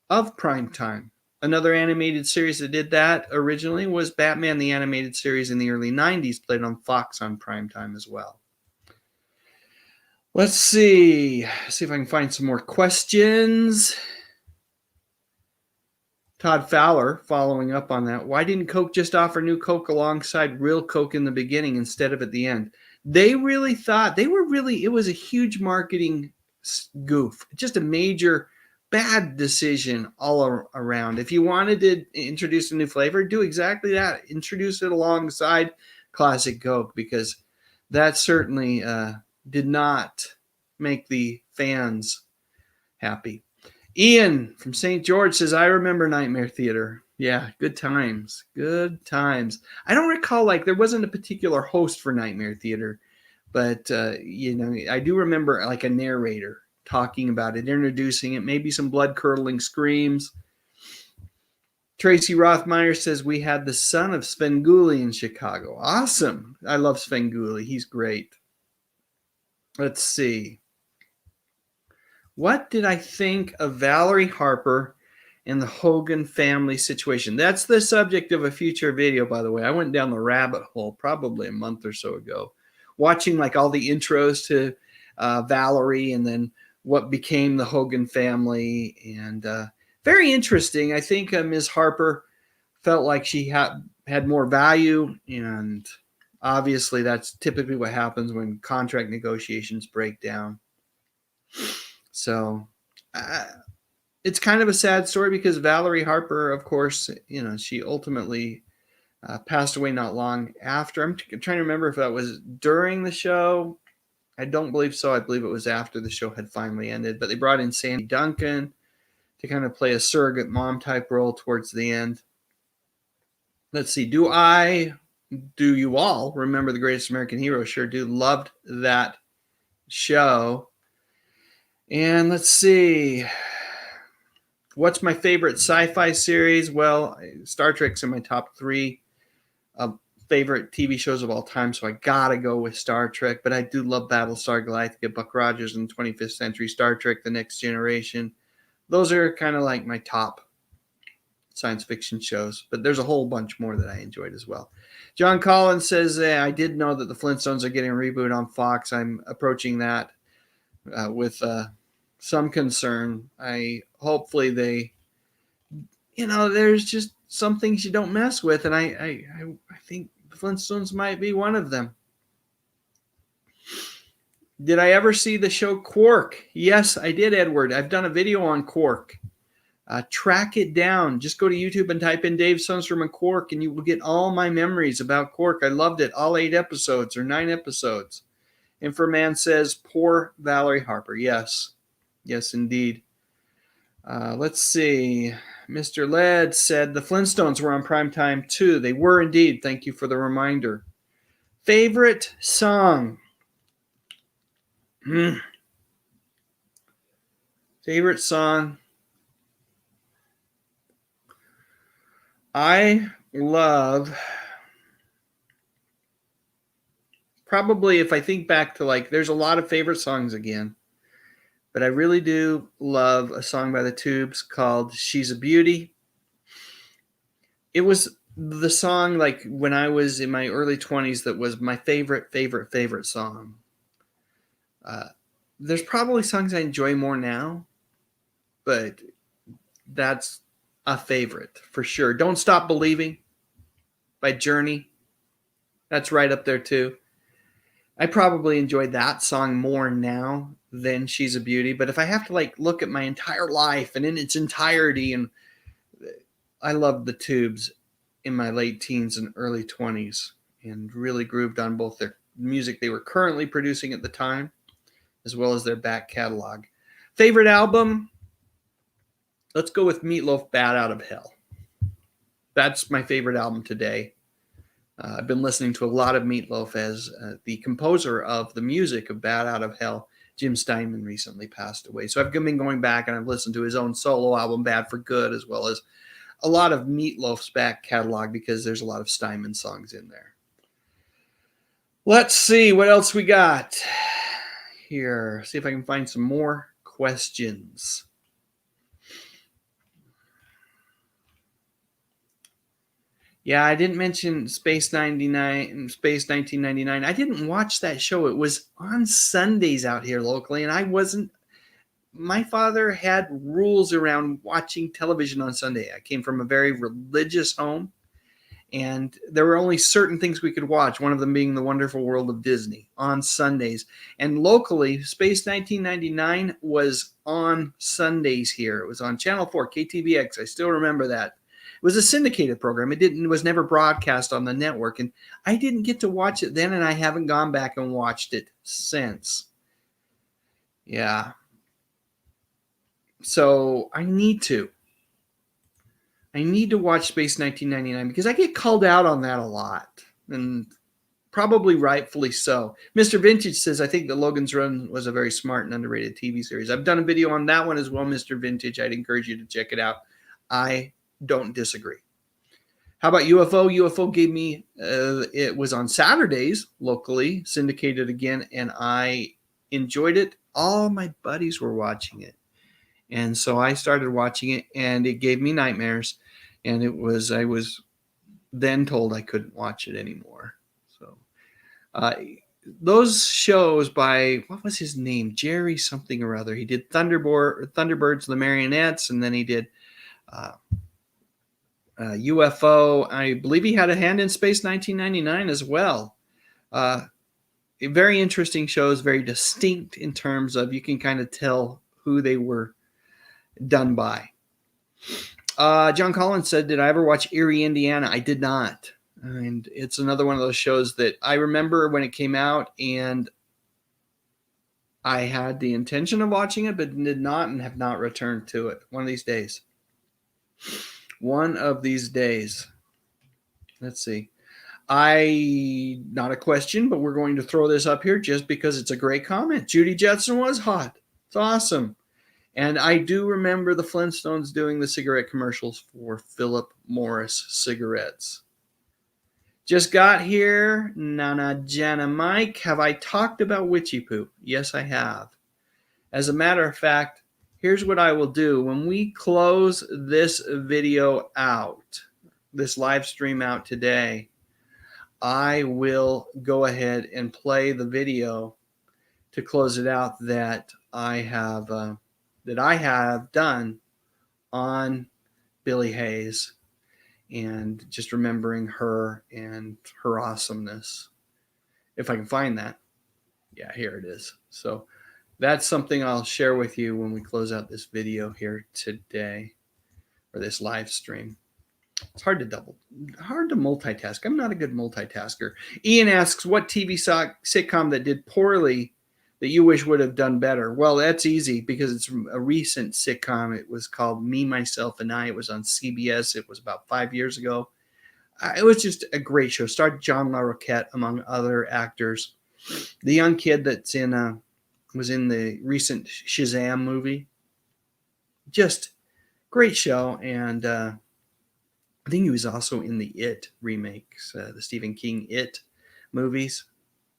of primetime. Another animated series that did that originally was Batman, the animated series in the early 90s, played on Fox on primetime as well. Let's see if I can find some more questions. Todd Fowler, following up on that. Why didn't Coke just offer New Coke alongside real Coke in the beginning instead of at the end? They really thought, it was a huge marketing goof. Just a major bad decision all around. If you wanted to introduce a new flavor, do exactly that. Introduce it alongside Classic Coke, because that certainly did not make the fans happy. Ian from St. George says, I remember Nightmare Theater. Yeah, good times. Good times. I don't recall, there wasn't a particular host for Nightmare Theater, but, I do remember a narrator talking about it, introducing it, maybe some blood-curdling screams. Tracy Rothmeyer says, we had the son of Svengoolie in Chicago. Awesome. I love Svengoolie. He's great. Let's see. What did I think of Valerie Harper and the Hogan family situation. That's the subject of a future video, by the way. I went down the rabbit hole probably a month or so ago, watching like all the intros to Valerie and then what became the Hogan family. And very interesting. I think Ms. Harper felt like she had more value, and obviously that's typically what happens when contract negotiations break down. So it's kind of a sad story because Valerie Harper, of course, she ultimately passed away not long after. I'm trying to remember if that was during the show. I don't believe so. I believe it was after the show had finally ended. But they brought in Sandy Duncan to kind of play a surrogate mom type role towards the end. Let's see. Do you all remember The Greatest American Hero? Sure do. Loved that show. And let's see. What's my favorite sci-fi series? Well, Star Trek's in my top 3 favorite TV shows of all time, so I gotta go with Star Trek. But I do love Battlestar Galactica, Buck Rogers in the 25th Century, Star Trek: The Next Generation. Those are kind of like my top science fiction shows, but there's a whole bunch more that I enjoyed as well. John Collins says, I did know that the Flintstones are getting a reboot on Fox. I'm approaching that with some concern. Hopefully they, there's just some things you don't mess with, and I think the Flintstones might be one of them. Did I ever see the show Quark? Yes, I did, Edward. I've done a video on Quark. Track it down. Just go to YouTube and type in Dave Sundstrom and Quark, and you will get all my memories about Quark. I loved it. All 8 episodes or 9 episodes. Inferman says, poor Valerie Harper. Yes. Yes, indeed. Let's see. Mr. Led said the Flintstones were on primetime too. They were indeed. Thank you for the reminder. Favorite song? Favorite song? I love, probably if I think back to there's a lot of favorite songs again, but I really do love a song by the Tubes called She's a Beauty. It was the song when I was in my early 20s that was my favorite song. There's probably songs I enjoy more now, but that's a favorite for sure. Don't Stop Believing by Journey. That's right up there too. I probably enjoy that song more now than She's a Beauty. But if I have to look at my entire life and in its entirety, and I loved the Tubes in my late teens and early 20s and really grooved on both their music they were currently producing at the time as well as their back catalog. Favorite album? Let's go with Meatloaf, Bat Out of Hell. That's my favorite album today. I've been listening to a lot of Meatloaf as the composer of the music of Bat Out of Hell. Jim Steinman recently passed away. So I've been going back and I've listened to his own solo album, Bad for Good, as well as a lot of Meatloaf's back catalog because there's a lot of Steinman songs in there. Let's see what else we got here. See if I can find some more questions. Yeah, I didn't mention Space 1999. I didn't watch that show. It was on Sundays out here locally, and my father had rules around watching television on Sunday. I came from a very religious home, and there were only certain things we could watch, one of them being The Wonderful World of Disney on Sundays. And locally, Space 1999 was on Sundays here. It was on Channel 4, KTVX. I still remember that. It was a syndicated program. It was never broadcast on the network, and I didn't get to watch it then, and I haven't gone back and watched it since. Yeah. So I need to watch Space 1999 because I get called out on that a lot, and probably rightfully so. Mr. Vintage says, I think that Logan's Run was a very smart and underrated TV series. I've done a video on that one as well, Mr. Vintage. I'd encourage you to check it out. I don't disagree. How about UFO? UFO gave me, it was on Saturdays locally, syndicated again, and I enjoyed it. All my buddies were watching it. And so I started watching it, and it gave me nightmares. And I was then told I couldn't watch it anymore. So those shows by, what was his name? Jerry something or other. He did Thunderbirds, The Marionettes, and then he did UFO. I believe he had a hand in Space 1999 as well. Very interesting shows, very distinct in terms of you can kind of tell who they were done by. John Collins said, did I ever watch Erie, Indiana? I did not. And it's another one of those shows that I remember when it came out, and I had the intention of watching it, but did not and have not returned to it. One of these days. One of these days. Let's see. Not a question, but we're going to throw this up here just because it's a great comment. Judy Jetson was hot. It's awesome. And I do remember the Flintstones doing the cigarette commercials for Philip Morris cigarettes. Just got here. Nana Jana Mike. Have I talked about Witchy Poo? Yes, I have. As a matter of fact, here's what I will do. When we close this video out, this live stream out today, I will go ahead and play the video to close it out that I have done on Billy Hayes, and just remembering her and her awesomeness. If I can find that. Yeah, here it is. So that's something I'll share with you when we close out this video here today, or this live stream. It's hard to multitask. I'm not a good multitasker. Ian asks, what TV sitcom that did poorly that you wish would have done better? Well, that's easy because it's a recent sitcom. It was called Me, Myself, and I. It was on CBS. It was about 5 years ago. It was just a great show. Starred John LaRoquette, among other actors. The young kid that's was in the recent Shazam movie. Just great show. And I think he was also in the It remakes, the Stephen King It movies.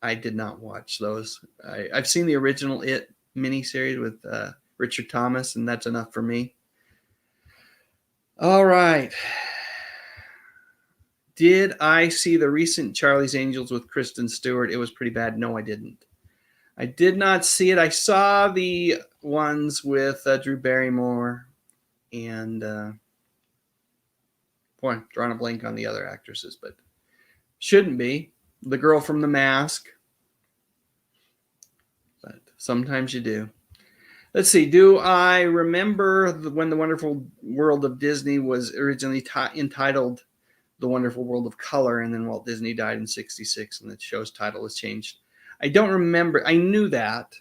I did not watch those. I've seen the original It miniseries with Richard Thomas, and that's enough for me. All right. Did I see the recent Charlie's Angels with Kristen Stewart? It was pretty bad. No, I didn't. I did not see it. I saw the ones with Drew Barrymore and boy, drawing a blank on the other actresses, but shouldn't be. The girl from The Mask. But sometimes you do. Let's see. Do I remember when The Wonderful World of Disney was originally entitled The Wonderful World of Color, and then Walt Disney died in '66 and the show's title was changed? I don't remember. I knew that.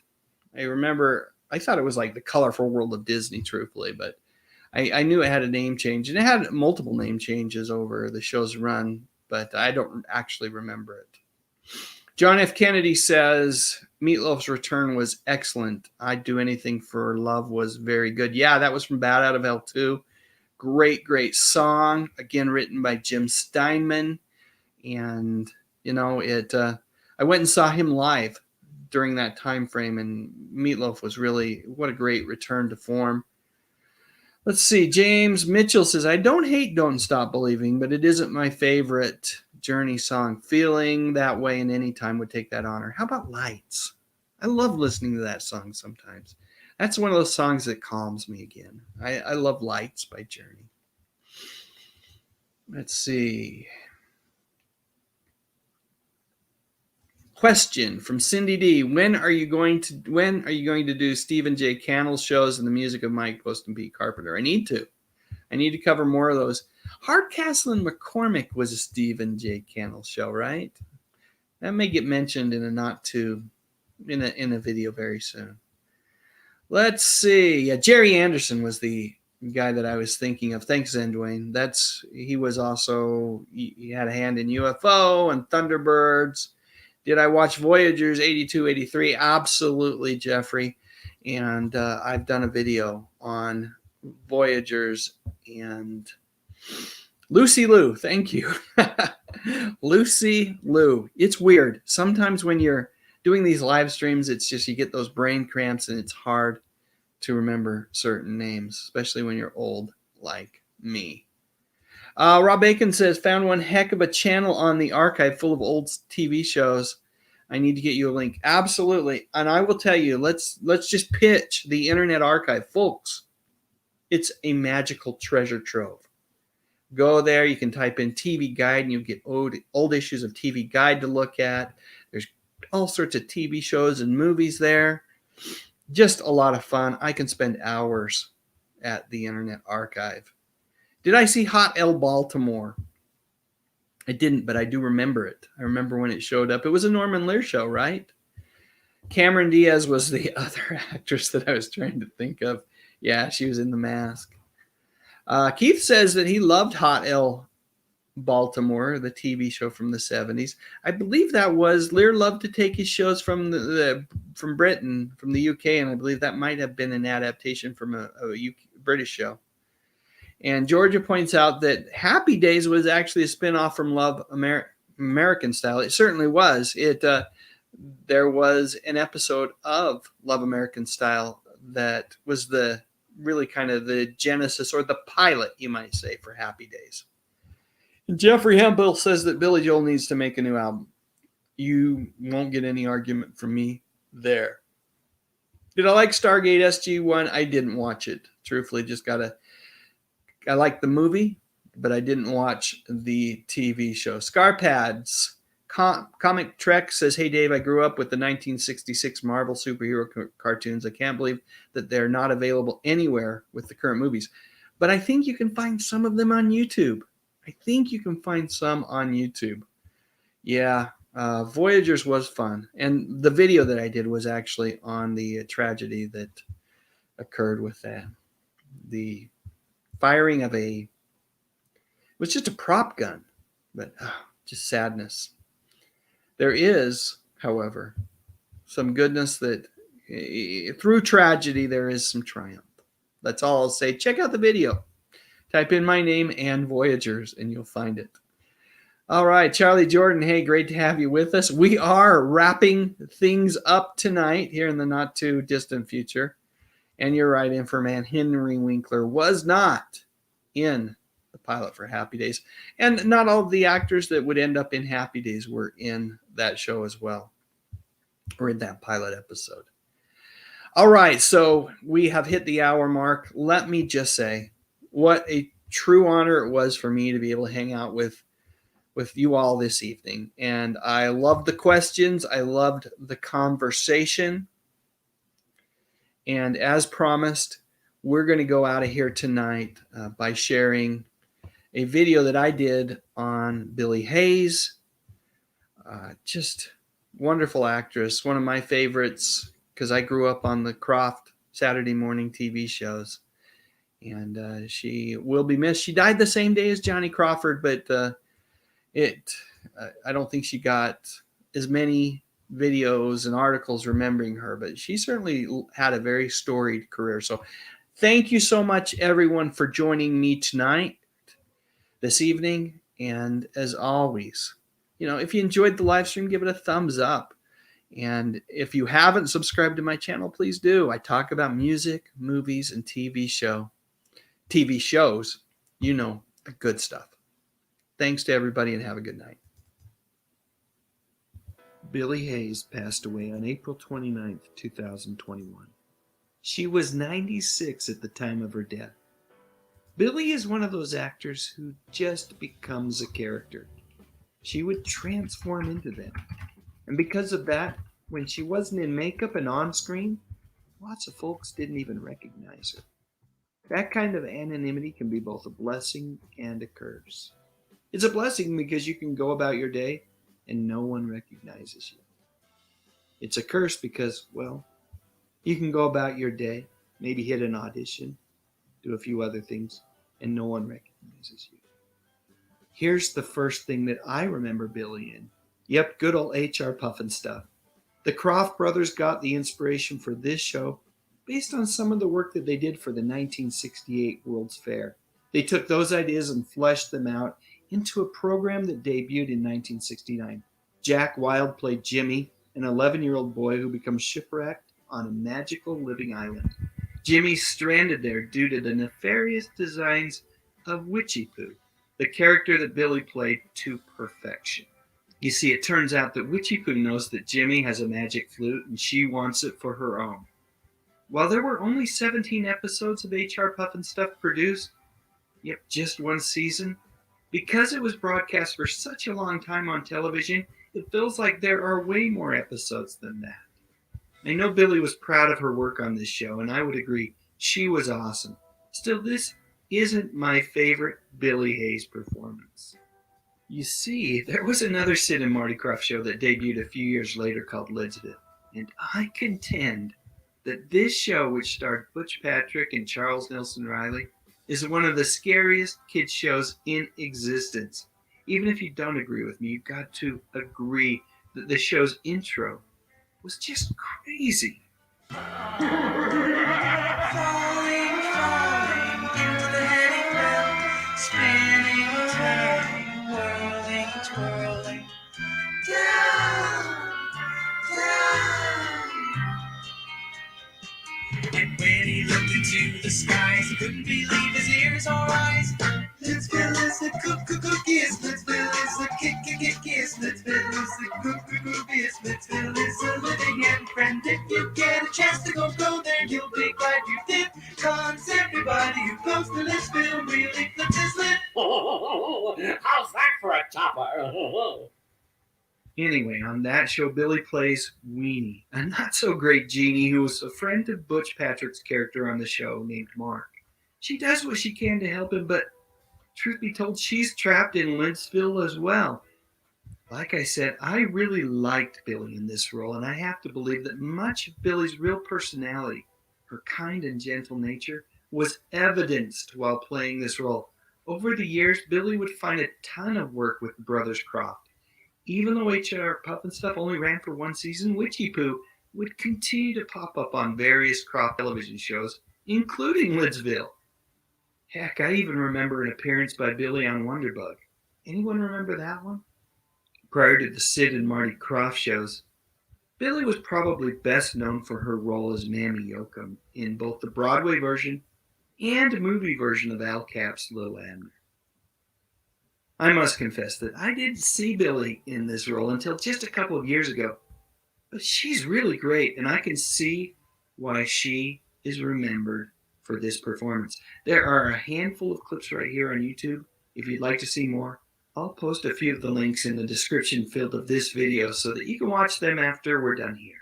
I remember. I thought it was like The Colorful World of Disney, truthfully, but I knew it had a name change, and it had multiple name changes over the show's run, but I don't actually remember it. John F. Kennedy says, Meatloaf's return was excellent. I'd Do Anything for Love was very good. Yeah, that was from Bat Out of Hell 2. Great, great song. Again, written by Jim Steinman. And, you know, I went and saw him live during that time frame, and Meatloaf was really, what a great return to form. Let's see. James Mitchell says, I don't hate Don't Stop Believing, but it isn't my favorite Journey song. Feeling that way in any time would take that honor. How about Lights? I love listening to that song sometimes. That's one of those songs that calms me again. I love Lights by Journey. Let's see. Question from Cindy D. When are you going to do Stephen J. Cannell's shows and the music of Mike Post and Pete Carpenter? I need to cover more of those. Hardcastle and McCormick was a Stephen J. Cannell show, right? That may get mentioned in a video very soon. Let's see. Yeah, Jerry Anderson was the guy that I was thinking of. Thanks, Zendwayne. He was also, he had a hand in UFO and Thunderbirds. Did I watch Voyagers 82, 83? Absolutely, Jeffrey. And I've done a video on Voyagers and Lucy Liu. Thank you. Lucy Liu. It's weird. Sometimes when you're doing these live streams, it's just you get those brain cramps and it's hard to remember certain names, especially when you're old like me. Rob Bacon says, found one heck of a channel on the archive full of old TV shows. I need to get you a link. Absolutely. And I will tell you, let's just pitch the Internet Archive. Folks, it's a magical treasure trove. Go there. You can type in TV Guide and you'll get old issues of TV Guide to look at. There's all sorts of TV shows and movies there. Just a lot of fun. I can spend hours at the Internet Archive. Did I see Hot L Baltimore? I didn't, but I do remember it. I remember when it showed up. It was a Norman Lear show, right? Cameron Diaz was the other actress that I was trying to think of. Yeah, she was in The Mask. Keith says that he loved Hot L Baltimore, the TV show from the 70s. I believe that was Lear loved to take his shows from from Britain, from the UK, and I believe that might have been an adaptation from a British show. And Georgia points out that Happy Days was actually a spinoff from Love American Style. It certainly was. There was an episode of Love American Style that was really kind of the genesis or the pilot, you might say, for Happy Days. And Jeffrey Hempel says that Billy Joel needs to make a new album. You won't get any argument from me there. Did I like Stargate SG-1? I didn't watch it. Truthfully, I liked the movie, but I didn't watch the TV show. Scarpads Comic Trek says, hey, Dave, I grew up with the 1966 Marvel superhero cartoons. I can't believe that they're not available anywhere with the current movies. But I think you can find some of them on YouTube. Yeah, Voyagers was fun. And the video that I did was actually on the tragedy that occurred with that. The firing of it was just a prop gun, but just sadness. There is, however, some goodness that through tragedy, there is some triumph. That's all I'll say. Check out the video. Type in my name and Voyagers and you'll find it. All right, Charlie Jordan, hey, great to have you with us. We are wrapping things up tonight here in the not too distant future. And you're right, Inframan, Henry Winkler was not in the pilot for Happy Days. And not all of the actors that would end up in Happy Days were in that show as well, or in that pilot episode. All right, so we have hit the hour mark. Let me just say what a true honor it was for me to be able to hang out with you all this evening. And I loved the questions. I loved the conversation. And as promised, we're going to go out of here tonight by sharing a video that I did on Billie Hayes. Just wonderful actress, one of my favorites, because I grew up on the Croft Saturday morning TV shows. And she will be missed. She died the same day as Johnny Crawford, but I don't think she got as many videos and articles remembering her, but she certainly had a very storied career. So thank you so much, everyone, for joining me tonight, this evening. And as always, if you enjoyed the live stream, give it a thumbs up. And if you haven't subscribed to my channel, please do. I talk about music, movies, and TV shows. The good stuff. Thanks to everybody and have a good night. Billie Hayes passed away on April 29th, 2021. She was 96 at the time of her death. Billie is one of those actors who just becomes a character. She would transform into them. And because of that, when she wasn't in makeup and on screen, lots of folks didn't even recognize her. That kind of anonymity can be both a blessing and a curse. It's a blessing because you can go about your day and no one recognizes you. It's a curse because, you can go about your day, maybe hit an audition, do a few other things, and no one recognizes you. Here's the first thing that I remember Billie in. Yep, good old H.R. Pufnstuf. The Croft brothers got the inspiration for this show based on some of the work that they did for the 1968 World's Fair. They took those ideas and fleshed them out into a program that debuted in 1969. Jack Wilde played Jimmy, an 11-year-old boy who becomes shipwrecked on a magical living island. Jimmy's stranded there due to the nefarious designs of Witchy Poo, the character that Billy played to perfection. You see, it turns out that Witchy Poo knows that Jimmy has a magic flute and she wants it for her own. While there were only 17 episodes of HR Pufnstuf produced, yep, just one season, because it was broadcast for such a long time on television, it feels like there are way more episodes than that. I know Billy was proud of her work on this show, and I would agree, she was awesome. Still, this isn't my favorite Billy Hayes performance. You see, there was another Sid and Marty Krofft show that debuted a few years later called Lidsville, and I contend that this show, which starred Butch Patrick and Charles Nelson Riley, is one of the scariest kids shows in existence. Even if you don't agree with me, you've got to agree that the show's intro was just crazy. Falling, falling into the heading bell, spinning, turning, whirling, twirling, down, down. And when he looked into the skies, he couldn't believe his ears or eyes. Lidsville is the cookiest, Lidsville is the kickiest, Lidsville is the cookiest, Lidsville is a living and friend. If you get a chance to go there, you'll be glad you did. Cause everybody who goes to Lidsville really flips his lid. How's that for a topper? Anyway, on that show, Billy plays Weenie, a not-so-great genie who was a friend of Butch Patrick's character on the show named Mark. She does what she can to help him, but truth be told, she's trapped in Lidsville as well. Like I said, I really liked Billy in this role, and I have to believe that much of Billy's real personality, her kind and gentle nature, was evidenced while playing this role. Over the years, Billy would find a ton of work with the Brothers Krofft. Even though HR Pufnstuf only ran for one season, Witchy Poo would continue to pop up on various Krofft television shows, including Lidsville. Heck, I even remember an appearance by Billy on Wonderbug. Anyone remember that one? Prior to the Sid and Marty Krofft shows, Billy was probably best known for her role as Mammy Yokum in both the Broadway version and a movie version of Al Cap's Little Abner. I must confess that I didn't see Billy in this role until just a couple of years ago, but she's really great, and I can see why she is remembered for this performance. There are a handful of clips right here on YouTube. If you'd like to see more, I'll post a few of the links in the description field of this video so that you can watch them after we're done here.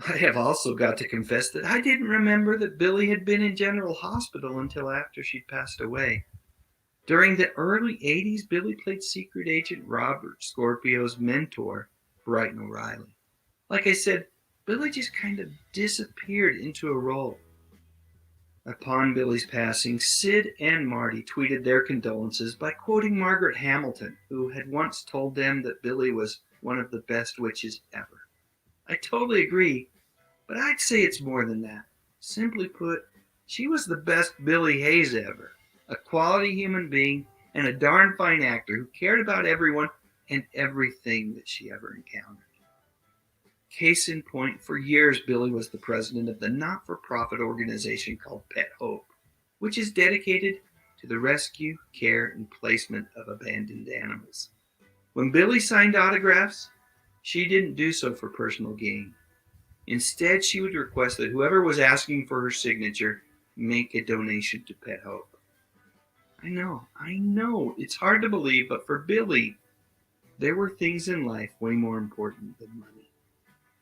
I have also got to confess that I didn't remember that Billy had been in General Hospital until after she'd passed away. During the early 80s, Billy played Secret Agent Robert, Scorpio's mentor, Brighton O'Reilly. Like I said, Billy just kind of disappeared into a role. Upon Billy's passing, Sid and Marty tweeted their condolences by quoting Margaret Hamilton, who had once told them that Billy was one of the best witches ever. I totally agree, but I'd say it's more than that. Simply put, she was the best Billy Hayes ever. A quality human being and a darn fine actor who cared about everyone and everything that she ever encountered. Case in point, for years Billy was the president of the not-for-profit organization called Pet Hope, which is dedicated to the rescue, care, and placement of abandoned animals. When Billy signed autographs, she didn't do so for personal gain. Instead, she would request that whoever was asking for her signature make a donation to Pet Hope. I know, it's hard to believe, but for Billy, there were things in life way more important than money.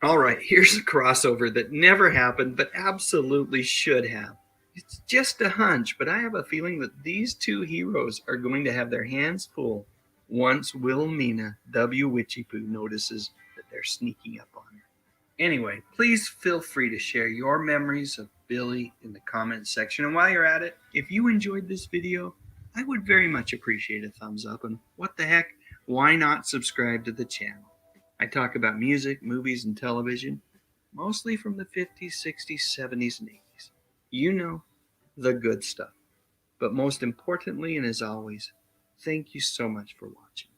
All right, here's a crossover that never happened, but absolutely should have. It's just a hunch, but I have a feeling that these two heroes are going to have their hands full once Wilhelmina W. Witchy Poo notices that they're sneaking up on her. Anyway, please feel free to share your memories of Billy in the comments section. And while you're at it, if you enjoyed this video, I would very much appreciate a thumbs up. And what the heck, why not subscribe to the channel? I talk about music, movies, and television, mostly from the 50s, 60s, 70s, and 80s. You know, the good stuff. But most importantly, and as always, thank you so much for watching.